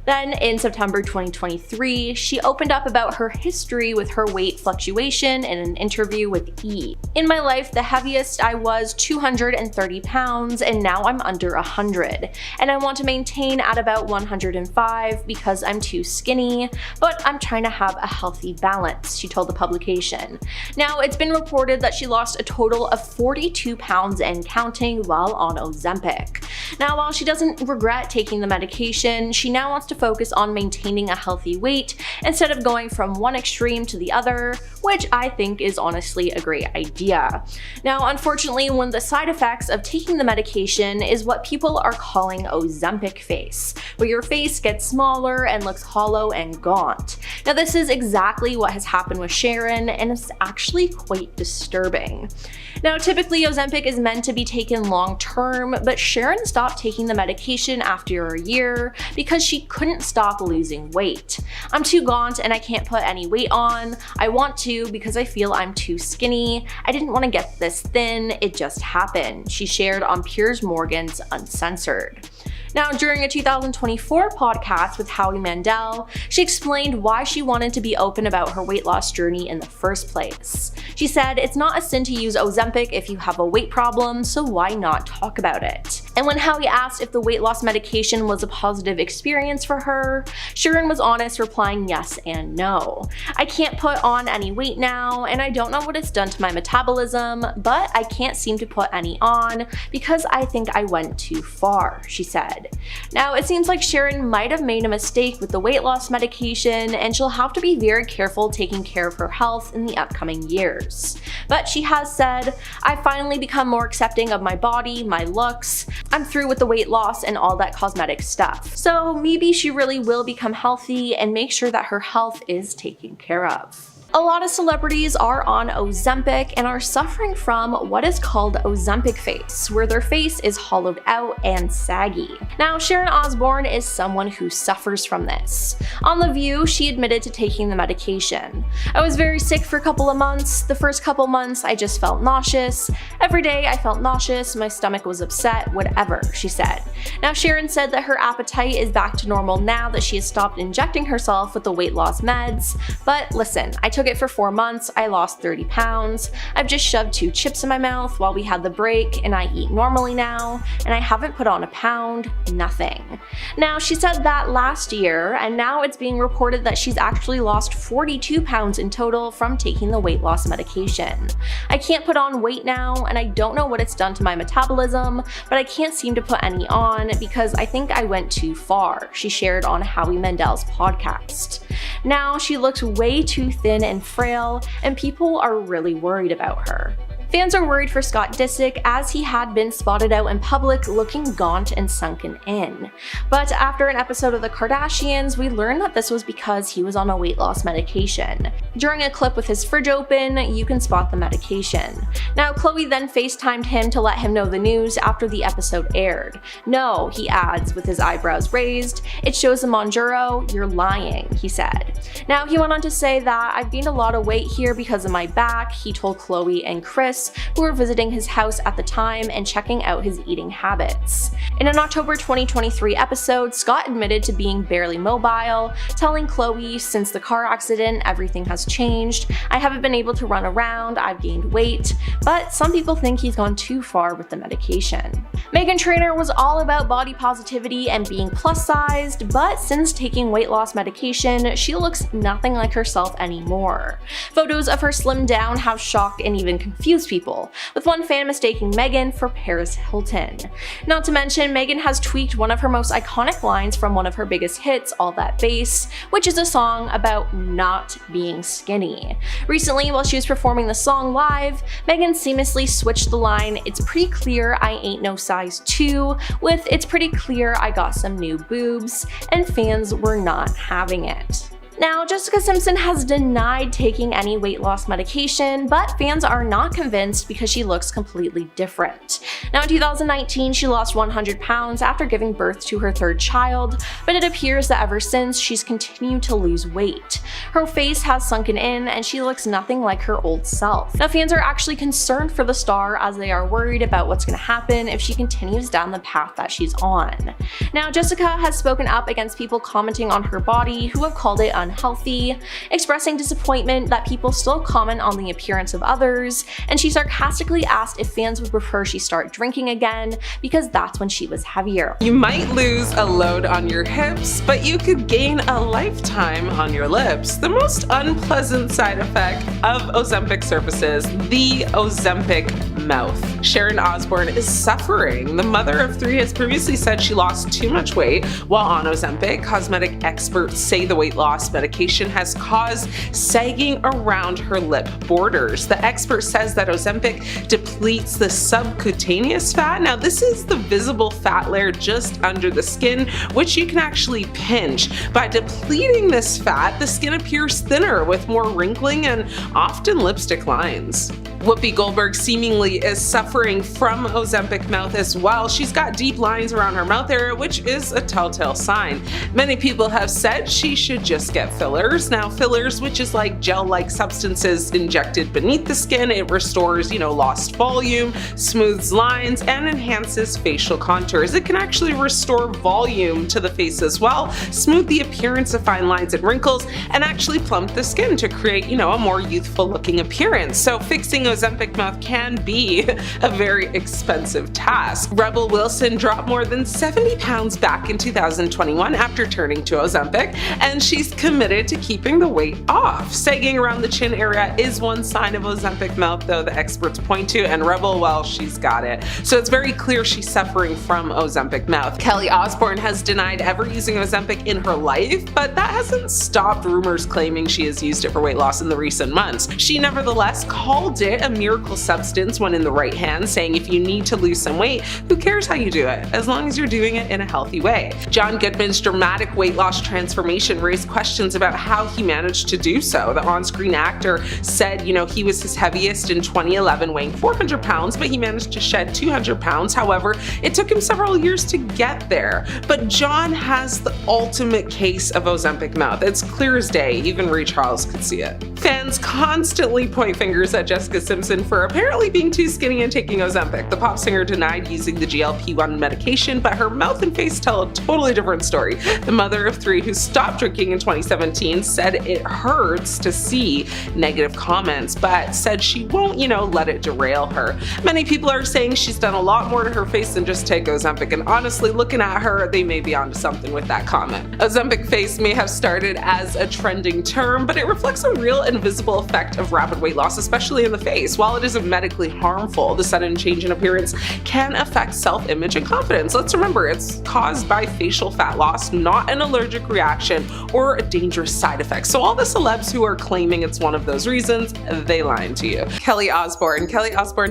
Then, in September 2023, she opened up about her history with her weight fluctuation in an interview with E! "In my life, the heaviest I was 230 pounds, and now I'm under 100. And I want to maintain at about 105 because I'm too skinny, but I'm trying to have a healthy balance," she told the publication. Now, it's been reported that she lost a total of 42 pounds and counting while on Ozempic. Now, while she doesn't regret taking the medication, she now wants to focus on maintaining a healthy weight instead of going from one extreme to the other, which I think is honestly a great idea. Now, unfortunately, one of the side effects of taking the medication is what people are calling Ozempic face, where your face gets smaller and looks hollow and gaunt. Now, this is exactly what has happened with Sharon, and it's actually quite disturbing. Now, typically Ozempic is meant to be taken long term, but Sharon stopped taking the medication after a year because she couldn't stop losing weight. "I'm too gaunt and I can't put any weight on. I want to because I feel I'm too skinny. I didn't want to get this thin, it just happened," she shared on Piers Morgan's Uncensored. Now, during a 2024 podcast with Howie Mandel, she explained why she wanted to be open about her weight loss journey in the first place. She said, "It's not a sin to use Ozempic if you have a weight problem, so why not talk about it?" And when Howie asked if the weight loss medication was a positive experience for her, Sharon was honest, replying yes and no. "I can't put on any weight now, and I don't know what it's done to my metabolism, but I can't seem to put any on because I think I went too far," she said. Now, it seems like Sharon might have made a mistake with the weight loss medication, and she'll have to be very careful taking care of her health in the upcoming years. But she has said, "I've finally become more accepting of my body, my looks. I'm through with the weight loss and all that cosmetic stuff." So maybe she really will become healthy and make sure that her health is taken care of. A lot of celebrities are on Ozempic and are suffering from what is called Ozempic face, where their face is hollowed out and saggy. Now, Sharon Osbourne is someone who suffers from this. On The View, she admitted to taking the medication. "I was very sick for a couple of months. The first couple months, I just felt nauseous. Every day I felt nauseous, my stomach was upset, whatever," she said. Now, Sharon said that her appetite is back to normal now that she has stopped injecting herself with the weight loss meds. But listen, I took it for 4 months, I lost 30 pounds, I've just shoved 2 chips in my mouth while we had the break, and I eat normally now, and I haven't put on a pound, nothing. Now, she said that last year, and now it's being reported that she's actually lost 42 pounds in total from taking the weight loss medication. "I can't put on weight now, and I don't know what it's done to my metabolism, but I can't seem to put any on because I think I went too far," she shared on Howie Mandel's podcast. Now, she looks way too thin and frail, and people are really worried about her. Fans are worried for Scott Disick, as he had been spotted out in public looking gaunt and sunken in. But after an episode of The Kardashians, we learned that this was because he was on a weight loss medication. During a clip with his fridge open, you can spot the medication. Now, Khloe then FaceTimed him to let him know the news after the episode aired. "No," he adds with his eyebrows raised, "it shows a Monjuro, you're lying," he said. Now, he went on to say that, "I've gained a lot of weight here because of my back," he told Khloe and Chris, who were visiting his house at the time and checking out his eating habits. In an October 2023 episode, Scott admitted to being barely mobile, telling Khloe, "Since the car accident, everything has changed. I haven't been able to run around, I've gained weight," but some people think he's gone too far with the medication. Meghan Trainor was all about body positivity and being plus-sized, but since taking weight loss medication, she looks nothing like herself anymore. Photos of her slimmed down have shocked and even confused people, with one fan mistaking Meghan for Paris Hilton. Not to mention, Meghan has tweaked one of her most iconic lines from one of her biggest hits, All That Bass, which is a song about not being skinny. Recently, while she was performing the song live, Meghan seamlessly switched the line, "It's pretty clear I ain't no size 2, with "It's pretty clear I got some new boobs," and fans were not having it. Now, Jessica Simpson has denied taking any weight loss medication, but fans are not convinced because she looks completely different. Now, in 2019, she lost 100 pounds after giving birth to her 3rd child, but it appears that ever since, she's continued to lose weight. Her face has sunken in, and she looks nothing like her old self. Now, fans are actually concerned for the star, as they are worried about what's going to happen if she continues down the path that she's on. Now, Jessica has spoken up against people commenting on her body who have called it unhealthy, expressing disappointment that people still comment on the appearance of others, and she sarcastically asked if fans would prefer she start drinking again because that's when she was heavier. "You might lose a load on your hips, but you could gain a lifetime on your lips. The most unpleasant side effect of Ozempic surfaces, the Ozempic mouth." Sharon Osbourne is suffering. The mother of 3 has previously said she lost too much weight while on Ozempic. Cosmetic experts say the weight loss medication has caused sagging around her lip borders. The expert says that Ozempic depletes the subcutaneous fat. Now, this is the visible fat layer just under the skin, which you can actually pinch. By depleting this fat, the skin appears thinner with more wrinkling and often lipstick lines. Whoopi Goldberg seemingly she is suffering from Ozempic mouth as well. She's got deep lines around her mouth area, which is a telltale sign. Many people have said she should just get fillers. Now, fillers, which is like gel-like substances injected beneath the skin, it restores, lost volume, smooths lines, and enhances facial contours. It can actually restore volume to the face as well, smooth the appearance of fine lines and wrinkles, and actually plump the skin to create, a more youthful looking appearance. So fixing Ozempic mouth can be a very expensive task. Rebel Wilson dropped more than 70 pounds back in 2021 after turning to Ozempic, and she's committed to keeping the weight off. Sagging around the chin area is one sign of Ozempic mouth, though, the experts point to, and Rebel, well, she's got it. So it's very clear she's suffering from Ozempic mouth. Kelly Osbourne has denied ever using Ozempic in her life, but that hasn't stopped rumors claiming she has used it for weight loss in the recent months. She nevertheless called it a miracle substance when in the right hands, saying if you need to lose some weight, who cares how you do it, as long as you're doing it in a healthy way. John Goodman's dramatic weight loss transformation raised questions about how he managed to do so. The on-screen actor said, he was his heaviest in 2011, weighing 400 pounds, but he managed to shed 200 pounds. However, it took him several years to get there. But John has the ultimate case of Ozempic mouth. It's clear as day, even Ray Charles could see it. Fans constantly point fingers at Jessica Simpson for apparently being too skinny and taking Ozempic. The pop singer denied using the GLP-1 medication, but her mouth and face tell a totally different story. The mother of 3 who stopped drinking in 2017 said it hurts to see negative comments, but said she won't, let it derail her. Many people are saying she's done a lot more to her face than just take Ozempic, and honestly, looking at her, they may be onto something with that comment. Ozempic face may have started as a trending term, but it reflects a real and visible effect of rapid weight loss, especially in the face. While it isn't medically harmful, the sudden change in appearance can affect self-image and confidence. Let's remember, it's caused by facial fat loss, not an allergic reaction or a dangerous side effect. So all the celebs who are claiming it's one of those reasons, they lying to you. Kelly Osbourne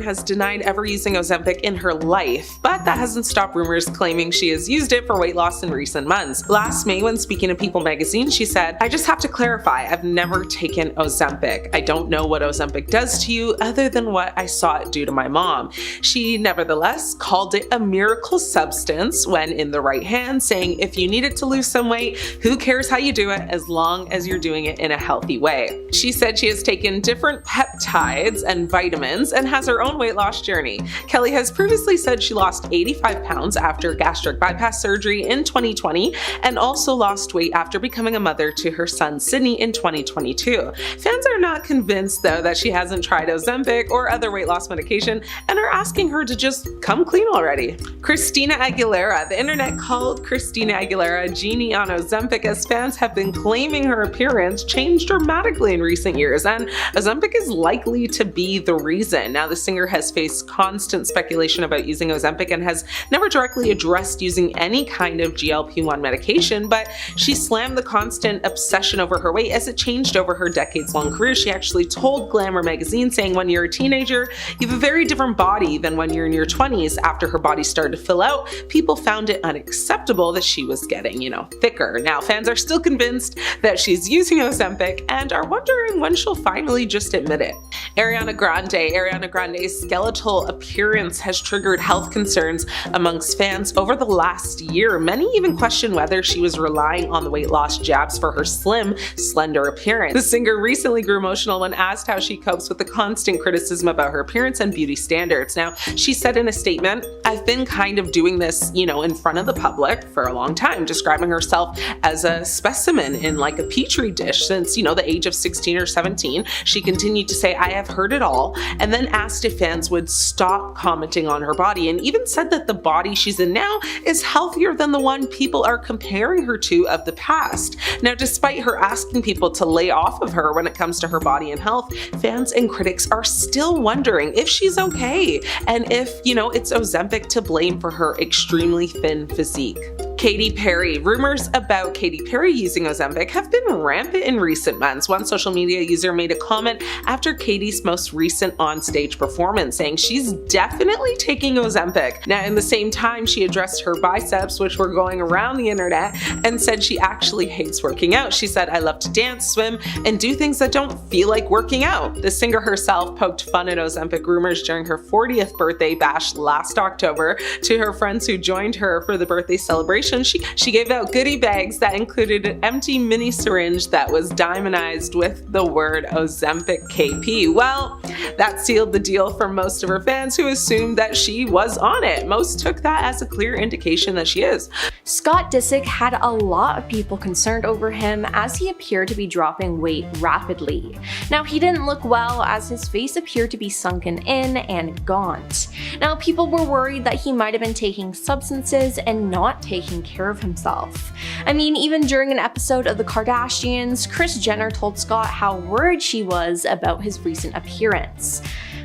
has denied ever using Ozempic in her life, but that hasn't stopped rumors claiming she has used it for weight loss in recent months. Last May, when speaking to People magazine, she said, "I just have to clarify, I've never taken Ozempic. I don't know what Ozempic does to you other than what I saw it do to my mom." She nevertheless called it a miracle substance when in the right hands, saying if you need it to lose some weight, who cares how you do it as long as you're doing it in a healthy way. She said she has taken different peptides and vitamins and has her own weight loss journey. Kelly has previously said she lost 85 pounds after gastric bypass surgery in 2020 and also lost weight after becoming a mother to her son Sydney in 2022. Fans are not convinced though that she hasn't tried Ozempic or other weight loss medication and are asking her to just come clean already. Christina Aguilera. The internet called Christina Aguilera a genie on Ozempic as fans have been claiming her appearance changed dramatically in recent years, and Ozempic is likely to be the reason. Now, the singer has faced constant speculation about using Ozempic and has never directly addressed using any kind of GLP-1 medication, but she slammed the constant obsession over her weight as it changed over her decades-long career. She actually told Glamour magazine, saying when you're a teenager, you have a very different body than when you're in your 20s. After her body started to fill out, people found it unacceptable that she was getting, thicker. Now, fans are still convinced that she's using Ozempic and are wondering when she'll finally just admit it. Ariana Grande's skeletal appearance has triggered health concerns amongst fans over the last year. Many even question whether she was relying on the weight loss jabs for her slim, slender appearance. The singer recently grew emotional when asked how she copes with the constant criticism about her appearance and beauty standards. Now, she said in a statement, "I've been kind of doing this, in front of the public for a long time," describing herself as a specimen in like a petri dish since, the age of 16 or 17. She continued to say, "I have heard it all," and then asked if fans would stop commenting on her body, and even said that the body she's in now is healthier than the one people are comparing her to of the past. Now, despite her asking people to lay off of her when it comes to her body and health, fans and critics are still wondering if she's okay and if, it's Ozempic to blame for her extremely thin physique. Katy Perry. Rumors about Katy Perry using Ozempic have been rampant in recent months. One social media user made a comment after Katy's most recent onstage performance, saying she's definitely taking Ozempic. Now, in the same time, she addressed her biceps, which were going around the internet, and said she actually hates working out. She said, "I love to dance, swim, and do things that don't feel like working out." The singer herself poked fun at Ozempic rumors during her 40th birthday bash last October. To her friends who joined her for the birthday celebration, she gave out goodie bags that included an empty mini syringe that was diamondized with the word Ozempic KP. Well, that sealed the deal for most of her fans, who assumed that she was on it. Most took that as a clear indication that she is. Scott Disick had a lot of people concerned over him as he appeared to be dropping weight rapidly. Now, he didn't look well as his face appeared to be sunken in and gaunt. Now, people were worried that he might have been taking substances and not taking care of himself. I mean, even during an episode of The Kardashians, Kris Jenner told Scott how worried she was about his recent appearance.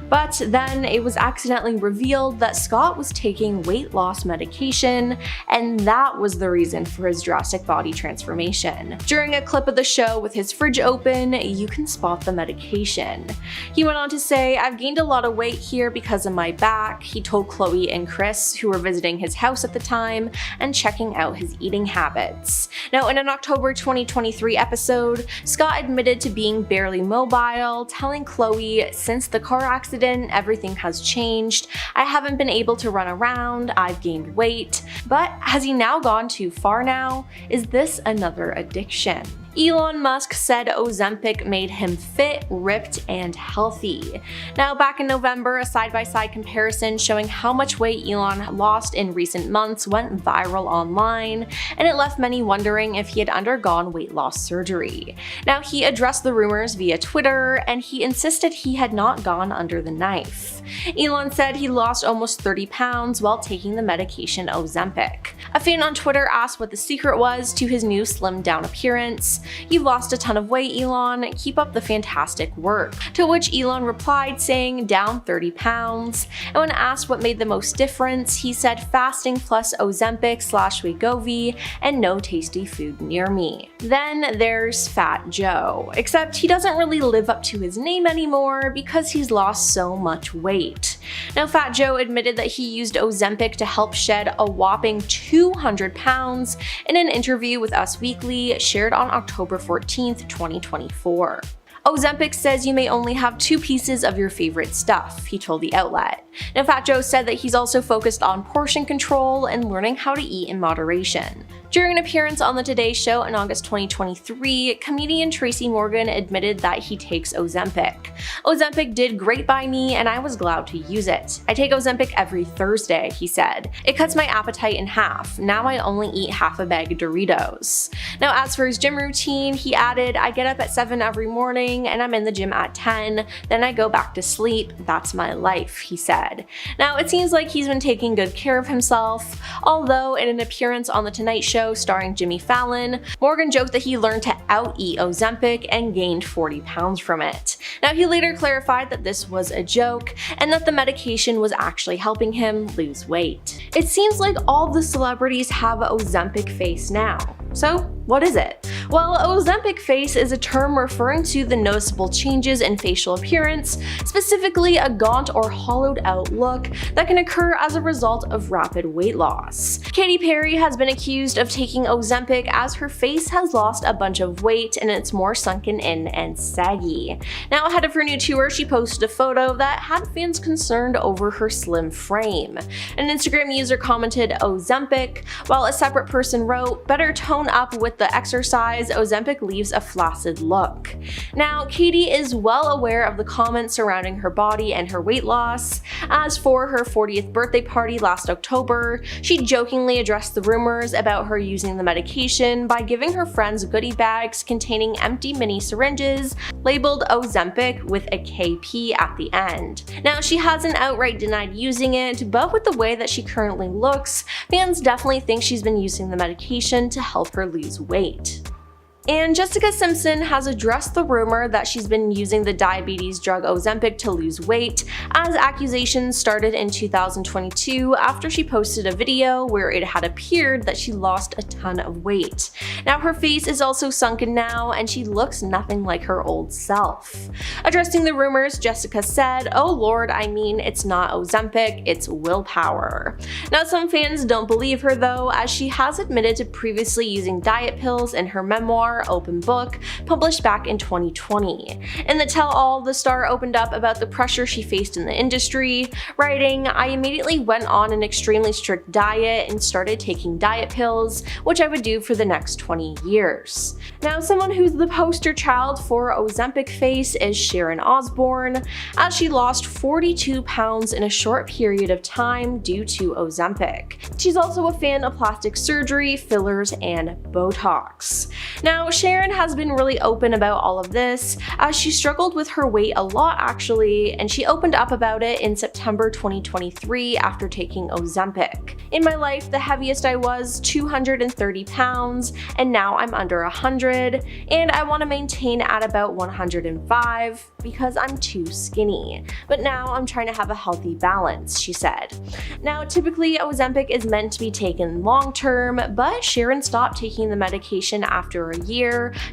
But then it was accidentally revealed that Scott was taking weight loss medication, and that was the reason for his drastic body transformation. During a clip of the show with his fridge open, you can spot the medication. He went on to say, "I've gained a lot of weight here because of my back," he told Khloe and Kris, who were visiting his house at the time and checking out his eating habits. Now, in an October 2023 episode, Scott admitted to being barely mobile, telling Khloe, "Since the car accident, everything has changed. I haven't been able to run around, I've gained weight." But has he now gone too far now? Is this another addiction? Elon Musk said Ozempic made him fit, ripped, and healthy. Now, back in November, a side-by-side comparison showing how much weight Elon lost in recent months went viral online, and it left many wondering if he had undergone weight loss surgery. Now, he addressed the rumors via Twitter, and he insisted he had not gone under the knife. Elon said he lost almost 30 pounds while taking the medication Ozempic. A fan on Twitter asked what the secret was to his new slimmed down appearance. "You've lost a ton of weight, Elon. Keep up the fantastic work." To which Elon replied saying down 30 pounds. And when asked what made the most difference, he said fasting plus Ozempic/Wegovy and no tasty food near me. Then there's Fat Joe, except he doesn't really live up to his name anymore because he's lost so much weight. Now, Fat Joe admitted that he used Ozempic to help shed a whopping 200 pounds in an interview with Us Weekly shared on October 14th, 2024. Ozempic says you may only have 2 pieces of your favorite stuff, he told the outlet. Now, Fat Joe said that he's also focused on portion control and learning how to eat in moderation. During an appearance on the Today Show in August 2023, comedian Tracy Morgan admitted that he takes Ozempic. "Ozempic did great by me and I was glad to use it. I take Ozempic every Thursday," he said. "It cuts my appetite in half. Now I only eat half a bag of Doritos." Now, as for his gym routine, he added, "I get up at 7 every morning and I'm in the gym at 10, then I go back to sleep. That's my life," he said. Now, it seems like he's been taking good care of himself, although in an appearance on The Tonight Show starring Jimmy Fallon, Morgan joked that he learned to out-eat Ozempic and gained 40 pounds from it. Now, he later clarified that this was a joke and that the medication was actually helping him lose weight. It seems like all the celebrities have Ozempic face now. So, what is it? Well, Ozempic face is a term referring to the noticeable changes in facial appearance, specifically a gaunt or hollowed out look that can occur as a result of rapid weight loss. Katy Perry has been accused of taking Ozempic as her face has lost a bunch of weight and it's more sunken in and saggy. Now, ahead of her new tour, she posted a photo that had fans concerned over her slim frame. An Instagram user commented Ozempic, while a separate person wrote, "Better tone up with the exercise, Ozempic leaves a flaccid look." Now, Katy is well aware of the comments surrounding her body and her weight loss. As for her 40th birthday party last October, she jokingly addressed the rumors about her using the medication by giving her friends goodie bags containing empty mini syringes labeled Ozempic with a KP at the end. Now, she hasn't outright denied using it, but with the way that she currently looks, fans definitely think she's been using the medication to help her lose weight. And Jessica Simpson has addressed the rumor that she's been using the diabetes drug Ozempic to lose weight, as accusations started in 2022 after she posted a video where it had appeared that she lost a ton of weight. Now her face is also sunken now and she looks nothing like her old self. Addressing the rumors, Jessica said, "Oh Lord, I mean, it's not Ozempic, it's willpower." Now some fans don't believe her though, as she has admitted to previously using diet pills in her memoir, Open Book, published back in 2020. In the tell-all, the star opened up about the pressure she faced in the industry, writing, "I immediately went on an extremely strict diet and started taking diet pills, which I would do for the next 20 years. Now someone who's the poster child for Ozempic face is Sharon Osbourne, as she lost 42 pounds in a short period of time due to Ozempic. She's also a fan of plastic surgery, fillers, and Botox. Now, Sharon has been really open about all of this, as she struggled with her weight a lot actually, and she opened up about it in September 2023 after taking Ozempic. "In my life, the heaviest I was 230 pounds, and now I'm under 100, and I want to maintain at about 105 because I'm too skinny. But now I'm trying to have a healthy balance," she said. Now, typically Ozempic is meant to be taken long term, but Sharon stopped taking the medication after a year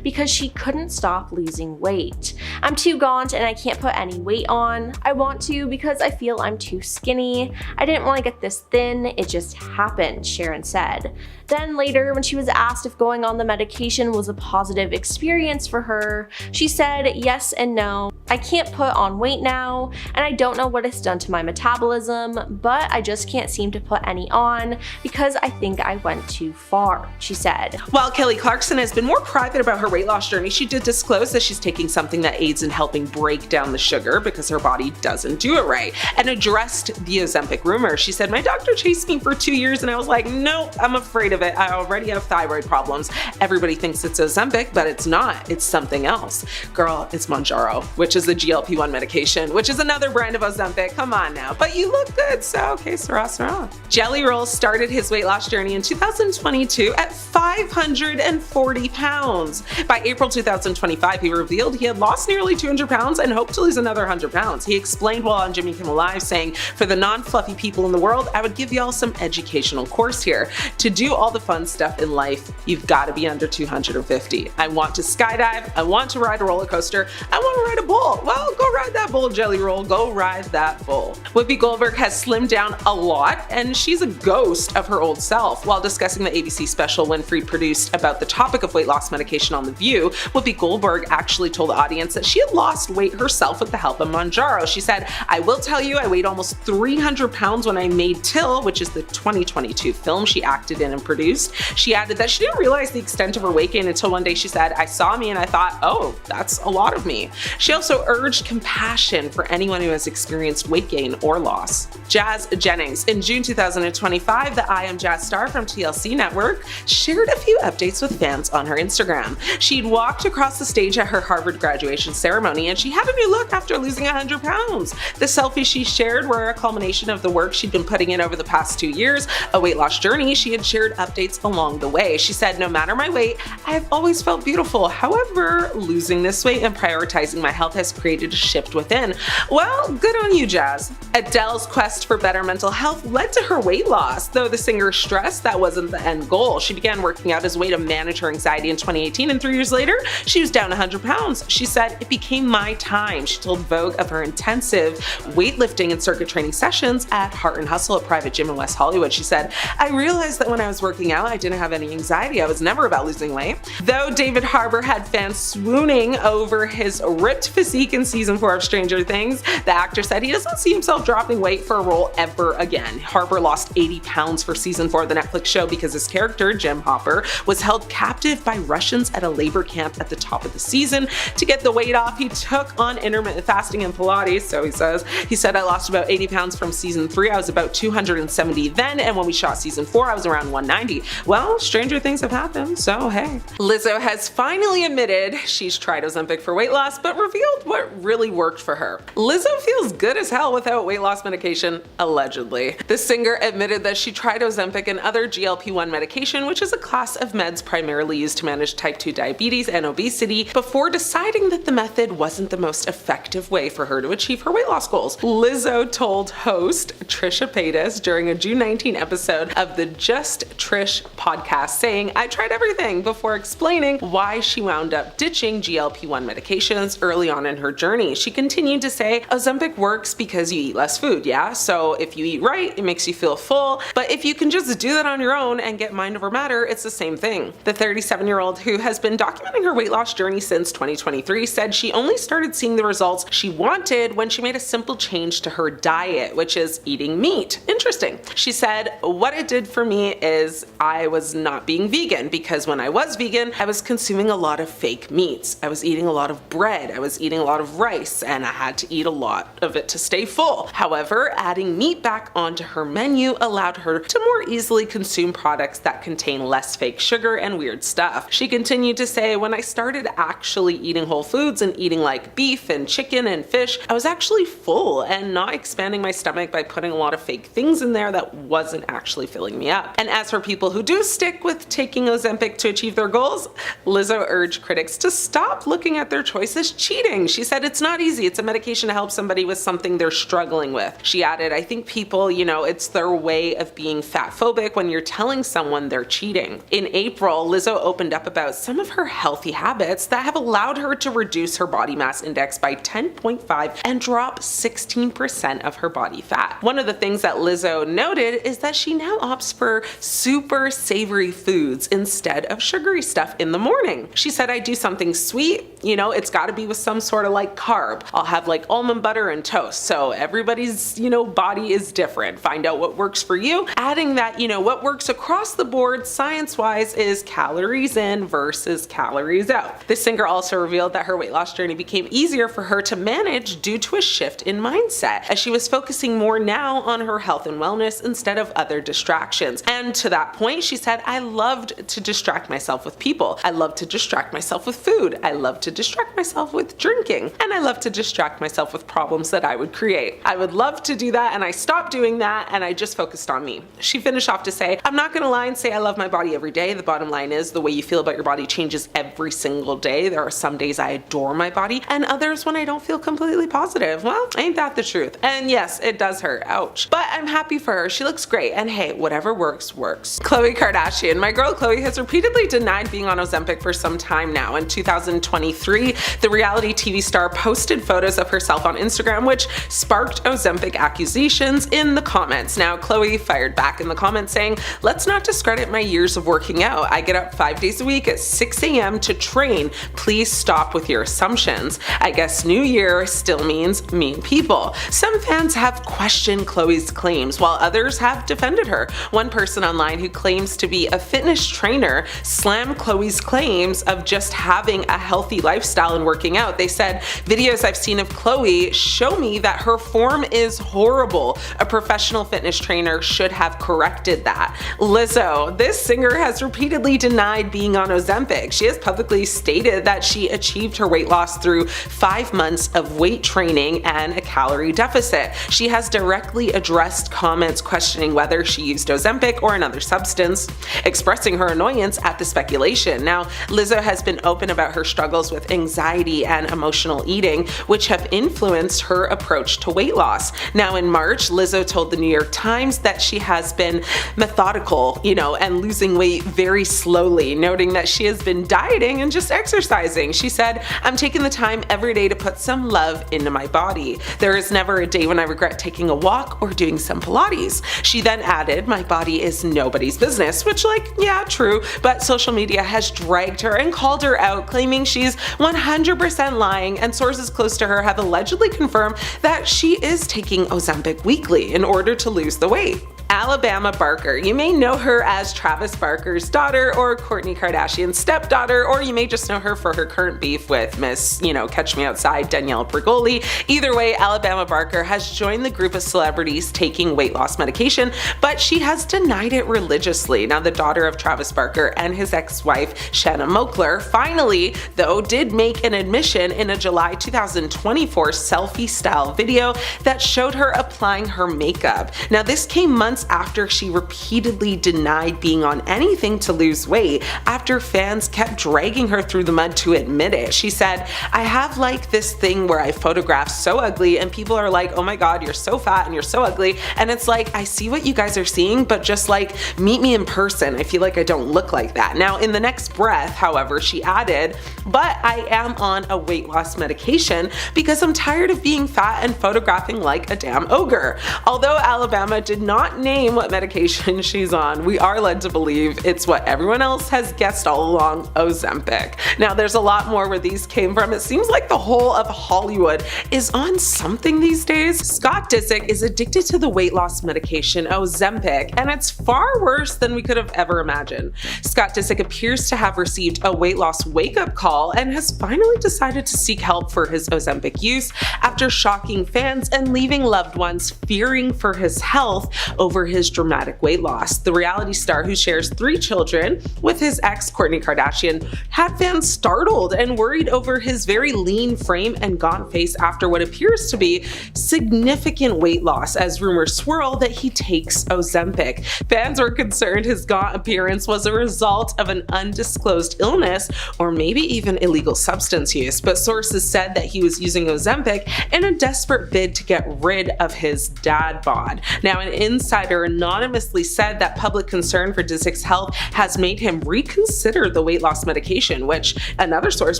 because she couldn't stop losing weight. "I'm too gaunt and I can't put any weight on. I want to because I feel I'm too skinny. I didn't want to get this thin, it just happened," Sharon said. Then later, when she was asked if going on the medication was a positive experience for her, she said, "Yes and no. I can't put on weight now, and I don't know what it's done to my metabolism, but I just can't seem to put any on because I think I went too far," she said. While Kelly Clarkson has been more private about her weight loss journey, she did disclose that she's taking something that aids in helping break down the sugar because her body doesn't do it right, and addressed the Ozempic rumor. She said, "My doctor chased me for 2 years and I was like, nope, I'm afraid of it. I already have thyroid problems. Everybody thinks it's Ozempic, but it's not. It's something else. Girl, it's Mounjaro, which is the GLP-1 medication, which is another brand of Ozempic. Come on now. But you look good, so okay, sarah. Jelly Roll started his weight loss journey in 2022 at 540 pounds. By April 2025, he revealed he had lost nearly 200 pounds and hoped to lose another 100 pounds. He explained while on Jimmy Kimmel Live, saying, "For the non-fluffy people in the world, I would give y'all some educational course here. To do all the fun stuff in life, you've got to be under 250. I want to skydive, I want to ride a roller coaster, I want to ride a bull. Well, go ride that bull, Jelly Roll, go ride that bull." Whoopi Goldberg has slimmed down a lot, and she's a ghost of her old self. While discussing the ABC special Winfrey produced about the topic of weight loss medication on The View, Whoopi Goldberg actually told the audience that she had lost weight herself with the help of Mounjaro. She said, "I will tell you, I weighed almost 300 pounds when I made Till," which is the 2022 film she acted in and produced. She added that she didn't realize the extent of her weight gain until one day she said, "I saw me and I thought, oh, that's a lot of me." She also urged compassion for anyone who has experienced weight gain or loss. Jazz Jennings. In June 2025, the I Am Jazz star from TLC Network shared a few updates with fans on her Instagram. She'd walked across the stage at her Harvard graduation ceremony and she had a new look after losing 100 pounds. The selfies she shared were a culmination of the work she'd been putting in over the past 2 years, a weight loss journey. She had shared updates along the way. She said, "No matter my weight, I have always felt beautiful. However, losing this weight and prioritizing my health has created a shift within." Well, good on you, Jazz. Adele's quest for better mental health led to her weight loss, though the singer stressed that wasn't the end goal. She began working out as a way to manage her anxiety in 2018, and 3 years later, she was down 100 pounds. She said, "It became my time." She told Vogue of her intensive weightlifting and circuit training sessions at Heart and Hustle, a private gym in West Hollywood. She said, "I realized that when I was working out, I didn't have any anxiety. I was never about losing weight." Though David Harbour had fans swooning over his ripped physique in season 4 of Stranger Things, the actor said he doesn't see himself dropping weight for a role ever again. Harbour lost 80 pounds for season 4 of the Netflix show because his character, Jim Hopper, was held captive by Russians at a labor camp at the top of the season. To get the weight off, he took on intermittent fasting and Pilates, so he said, "I lost about 80 pounds from season 3. I was about 270 then, and when we shot season 4, I was around 190. Well, stranger things have happened, so hey." Lizzo has finally admitted she's tried Ozempic for weight loss, but revealed with what really worked for her. Lizzo feels good as hell without weight loss medication, allegedly. The singer admitted that she tried Ozempic and other GLP-1 medication, which is a class of meds primarily used to manage type 2 diabetes and obesity, before deciding that the method wasn't the most effective way for her to achieve her weight loss goals. Lizzo told host Trisha Paytas during a June 19 episode of the Just Trish podcast, saying, "I tried everything," before explaining why she wound up ditching GLP-1 medications early on in her journey. She continued to say, "Ozempic works because you eat less food, yeah? So if you eat right, it makes you feel full, but if you can just do that on your own and get mind over matter, it's the same thing." The 37-year-old, who has been documenting her weight loss journey since 2023, said she only started seeing the results she wanted when she made a simple change to her diet, which is eating meat. Interesting. She said, "What it did for me is I was not being vegan, because when I was vegan, I was consuming a lot of fake meats. I was eating a lot of bread, I was eating a lot of rice, and I had to eat a lot of it to stay full." However, adding meat back onto her menu allowed her to more easily consume products that contain less fake sugar and weird stuff. She continued to say, "When I started actually eating whole foods and eating like beef and chicken and fish, I was actually full and not expanding my stomach by putting a lot of fake things in there that wasn't actually filling me up." And as for people who do stick with taking Ozempic to achieve their goals, Lizzo urged critics to stop looking at their choice as cheating. She said, "It's not easy. It's a medication to help somebody with something they're struggling with." She added, "I think people, it's their way of being fat phobic when you're telling someone they're cheating." In April, Lizzo opened up about some of her healthy habits that have allowed her to reduce her body mass index by 10.5 and drop 16% of her body fat. One of the things that Lizzo noted is that she now opts for super savory foods instead of sugary stuff in the morning. She said, "I do something sweet, it's gotta be with some sort of like carb. I'll have like almond butter and toast." So everybody's, body is different. Find out what works for you. Adding that, what works across the board science-wise is calories in versus calories out. The singer also revealed that her weight loss journey became easier for her to manage due to a shift in mindset, as she was focusing more now on her health and wellness instead of other distractions. And to that point, she said, "I loved to distract myself with people. I love to distract myself with food. I love to distract myself with drinking. And I love to distract myself with problems that I would create. I would love to do that, and I stopped doing that, and I just focused on me." She finished off to say, "I'm not gonna lie and say I love my body every day. The bottom line is the way you feel about your body changes every single day. There are some days I adore my body and others when I don't feel completely positive. Well, ain't that the truth? And yes, it does hurt. Ouch. But I'm happy for her. She looks great. And hey, whatever works, works." Khloe Kardashian. My girl Khloe has repeatedly denied being on Ozempic for some time now. In 2023, the reality TV star posted photos of herself on Instagram, which sparked Ozempic accusations in the comments. Now, Khloe fired back in the comments saying, "Let's not discredit my years of working out. I get up 5 days a week at 6 a.m. to train. Please stop with your assumptions. I guess New Year still means mean people." Some fans have questioned Khloe's claims, while others have defended her. One person online who claims to be a fitness trainer slammed Khloe's claims of just having a healthy lifestyle and working out. They said, "Videos I've seen of Khloe show me that her form is horrible. A professional fitness trainer should have corrected that." Lizzo. This singer has repeatedly denied being on Ozempic. She has publicly stated that she achieved her weight loss through 5 months of weight training and a calorie deficit. She has directly addressed comments questioning whether she used Ozempic or another substance, expressing her annoyance at the speculation. Now, Lizzo has been open about her struggles with anxiety and emotional eating, which have influenced her approach to weight loss. Now, in March, Lizzo told the New York Times that she has been methodical, and losing weight very slowly, noting that she has been dieting and just exercising. She said, "I'm taking the time every day to put some love into my body. There is never a day when I regret taking a walk or doing some Pilates." She then added, "My body is nobody's business," which, yeah, true, but social media has dragged her and called her out, claiming she's 100% lying, and sources close to her have allegedly confirmed that she is taking Ozempic weekly in order to lose the weight. Alabama Barker. You may know her as Travis Barker's daughter or Kourtney Kardashian's stepdaughter, or you may just know her for her current beef with Miss, Catch Me Outside, Danielle Bregoli. Either way, Alabama Barker has joined the group of celebrities taking weight loss medication, but she has denied it religiously. Now, the daughter of Travis Barker and his ex-wife, Shanna Moakler, finally, though, did make an admission in a July 2024 selfie-style video that showed her applying her makeup. Now, this came months after she repeatedly denied being on anything to lose weight after fans kept dragging her through the mud to admit it. She said, "I have like this thing where I photograph so ugly and people are like, oh my god, you're so fat and you're so ugly, and it's like, I see what you guys are seeing, but just like meet me in person. I feel like I don't look like that." Now, in the next breath, however, she added, "But I am on a weight loss medication because I'm tired of being fat and photographing like a damn ogre." Although Alabama did not name what medication she's on, we are led to believe it's what everyone else has guessed all along, Ozempic. Now, there's a lot more where these came from. It seems like the whole of Hollywood is on something these days. Scott Disick is addicted to the weight loss medication Ozempic, and it's far worse than we could have ever imagined. Scott Disick appears to have received a weight loss wake-up call and has finally decided to seek help for his Ozempic use after shocking fans and leaving loved ones fearing for his health over his dramatic weight loss. The reality star, who shares 3 children with his ex Kourtney Kardashian, had fans startled and worried over his very lean frame and gaunt face after what appears to be significant weight loss, as rumors swirl that he takes Ozempic. Fans were concerned his gaunt appearance was a result of an undisclosed illness or maybe even illegal substance use, but sources said that he was using Ozempic in a desperate bid to get rid of his dad bod. Now, an insider anonymously said that public concern for Disick's health has made him reconsider the weight loss medication, which another source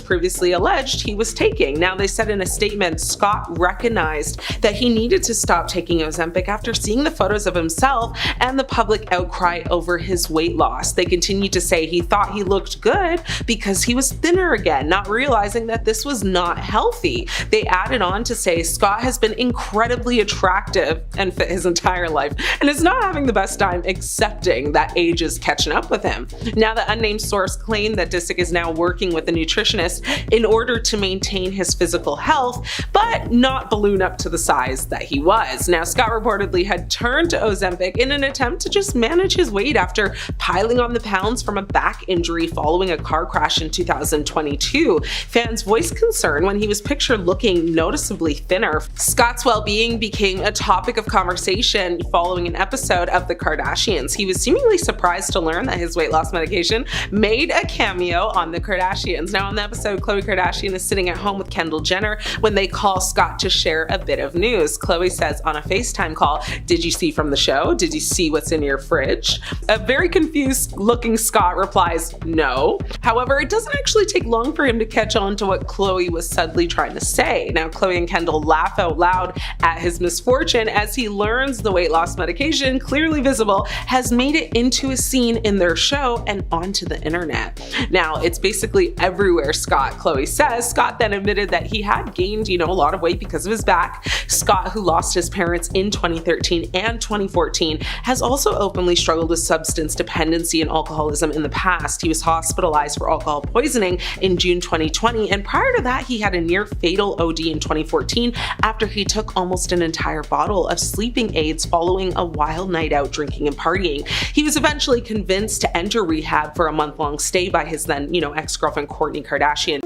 previously alleged he was taking. Now, they said in a statement, Scott recognized that he needed to stop taking Ozempic after seeing the photos of himself and the public outcry over his weight loss. They continued to say he thought he looked good because he was thinner again, not realizing that this was not healthy. They added on to say Scott has been incredibly attractive and fit his entire life and is not having the best time accepting that age is catching up with him. Now, the unnamed source claimed that Disick is now working with a nutritionist in order to maintain his physical health, but not balloon up to the size that he was. Now, Scott reportedly had turned to Ozempic in an attempt to just manage his weight after piling on the pounds from a back injury following a car crash in 2022. Fans voiced concern when he was pictured looking noticeably thinner. Scott's well-being became a topic of conversation following an episode of The Kardashians. He was seemingly surprised to learn that his weight loss medication made a cameo on The Kardashians. Now, on the episode, Khloe Kardashian is sitting at home with Kendall Jenner when they call Scott to share a bit of news. Khloe says on a FaceTime call, "Did you see from the show? Did you see what's in your fridge?" A very confused looking Scott replies, "No." However, it doesn't actually take long for him to catch on to what Khloe was subtly trying to say. Now, Khloe and Kendall laugh out loud at his misfortune as he learns the weight loss medication, clearly visible, has made it into a scene in their show and onto the internet. Now, it's basically everywhere, Khloe says. Scott then admitted that he had gained, a lot of weight because of his back. Scott, who lost his parents in 2013 and 2014, has also openly struggled with substance dependency and alcoholism in the past. He was hospitalized for alcohol poisoning in June 2020, and prior to that, he had a near fatal OD in 2014 after he took almost an entire bottle of sleeping aids following a wild night out drinking and partying. He was eventually convinced to enter rehab for a month-long stay by his then, ex-girlfriend Kourtney Kardashian.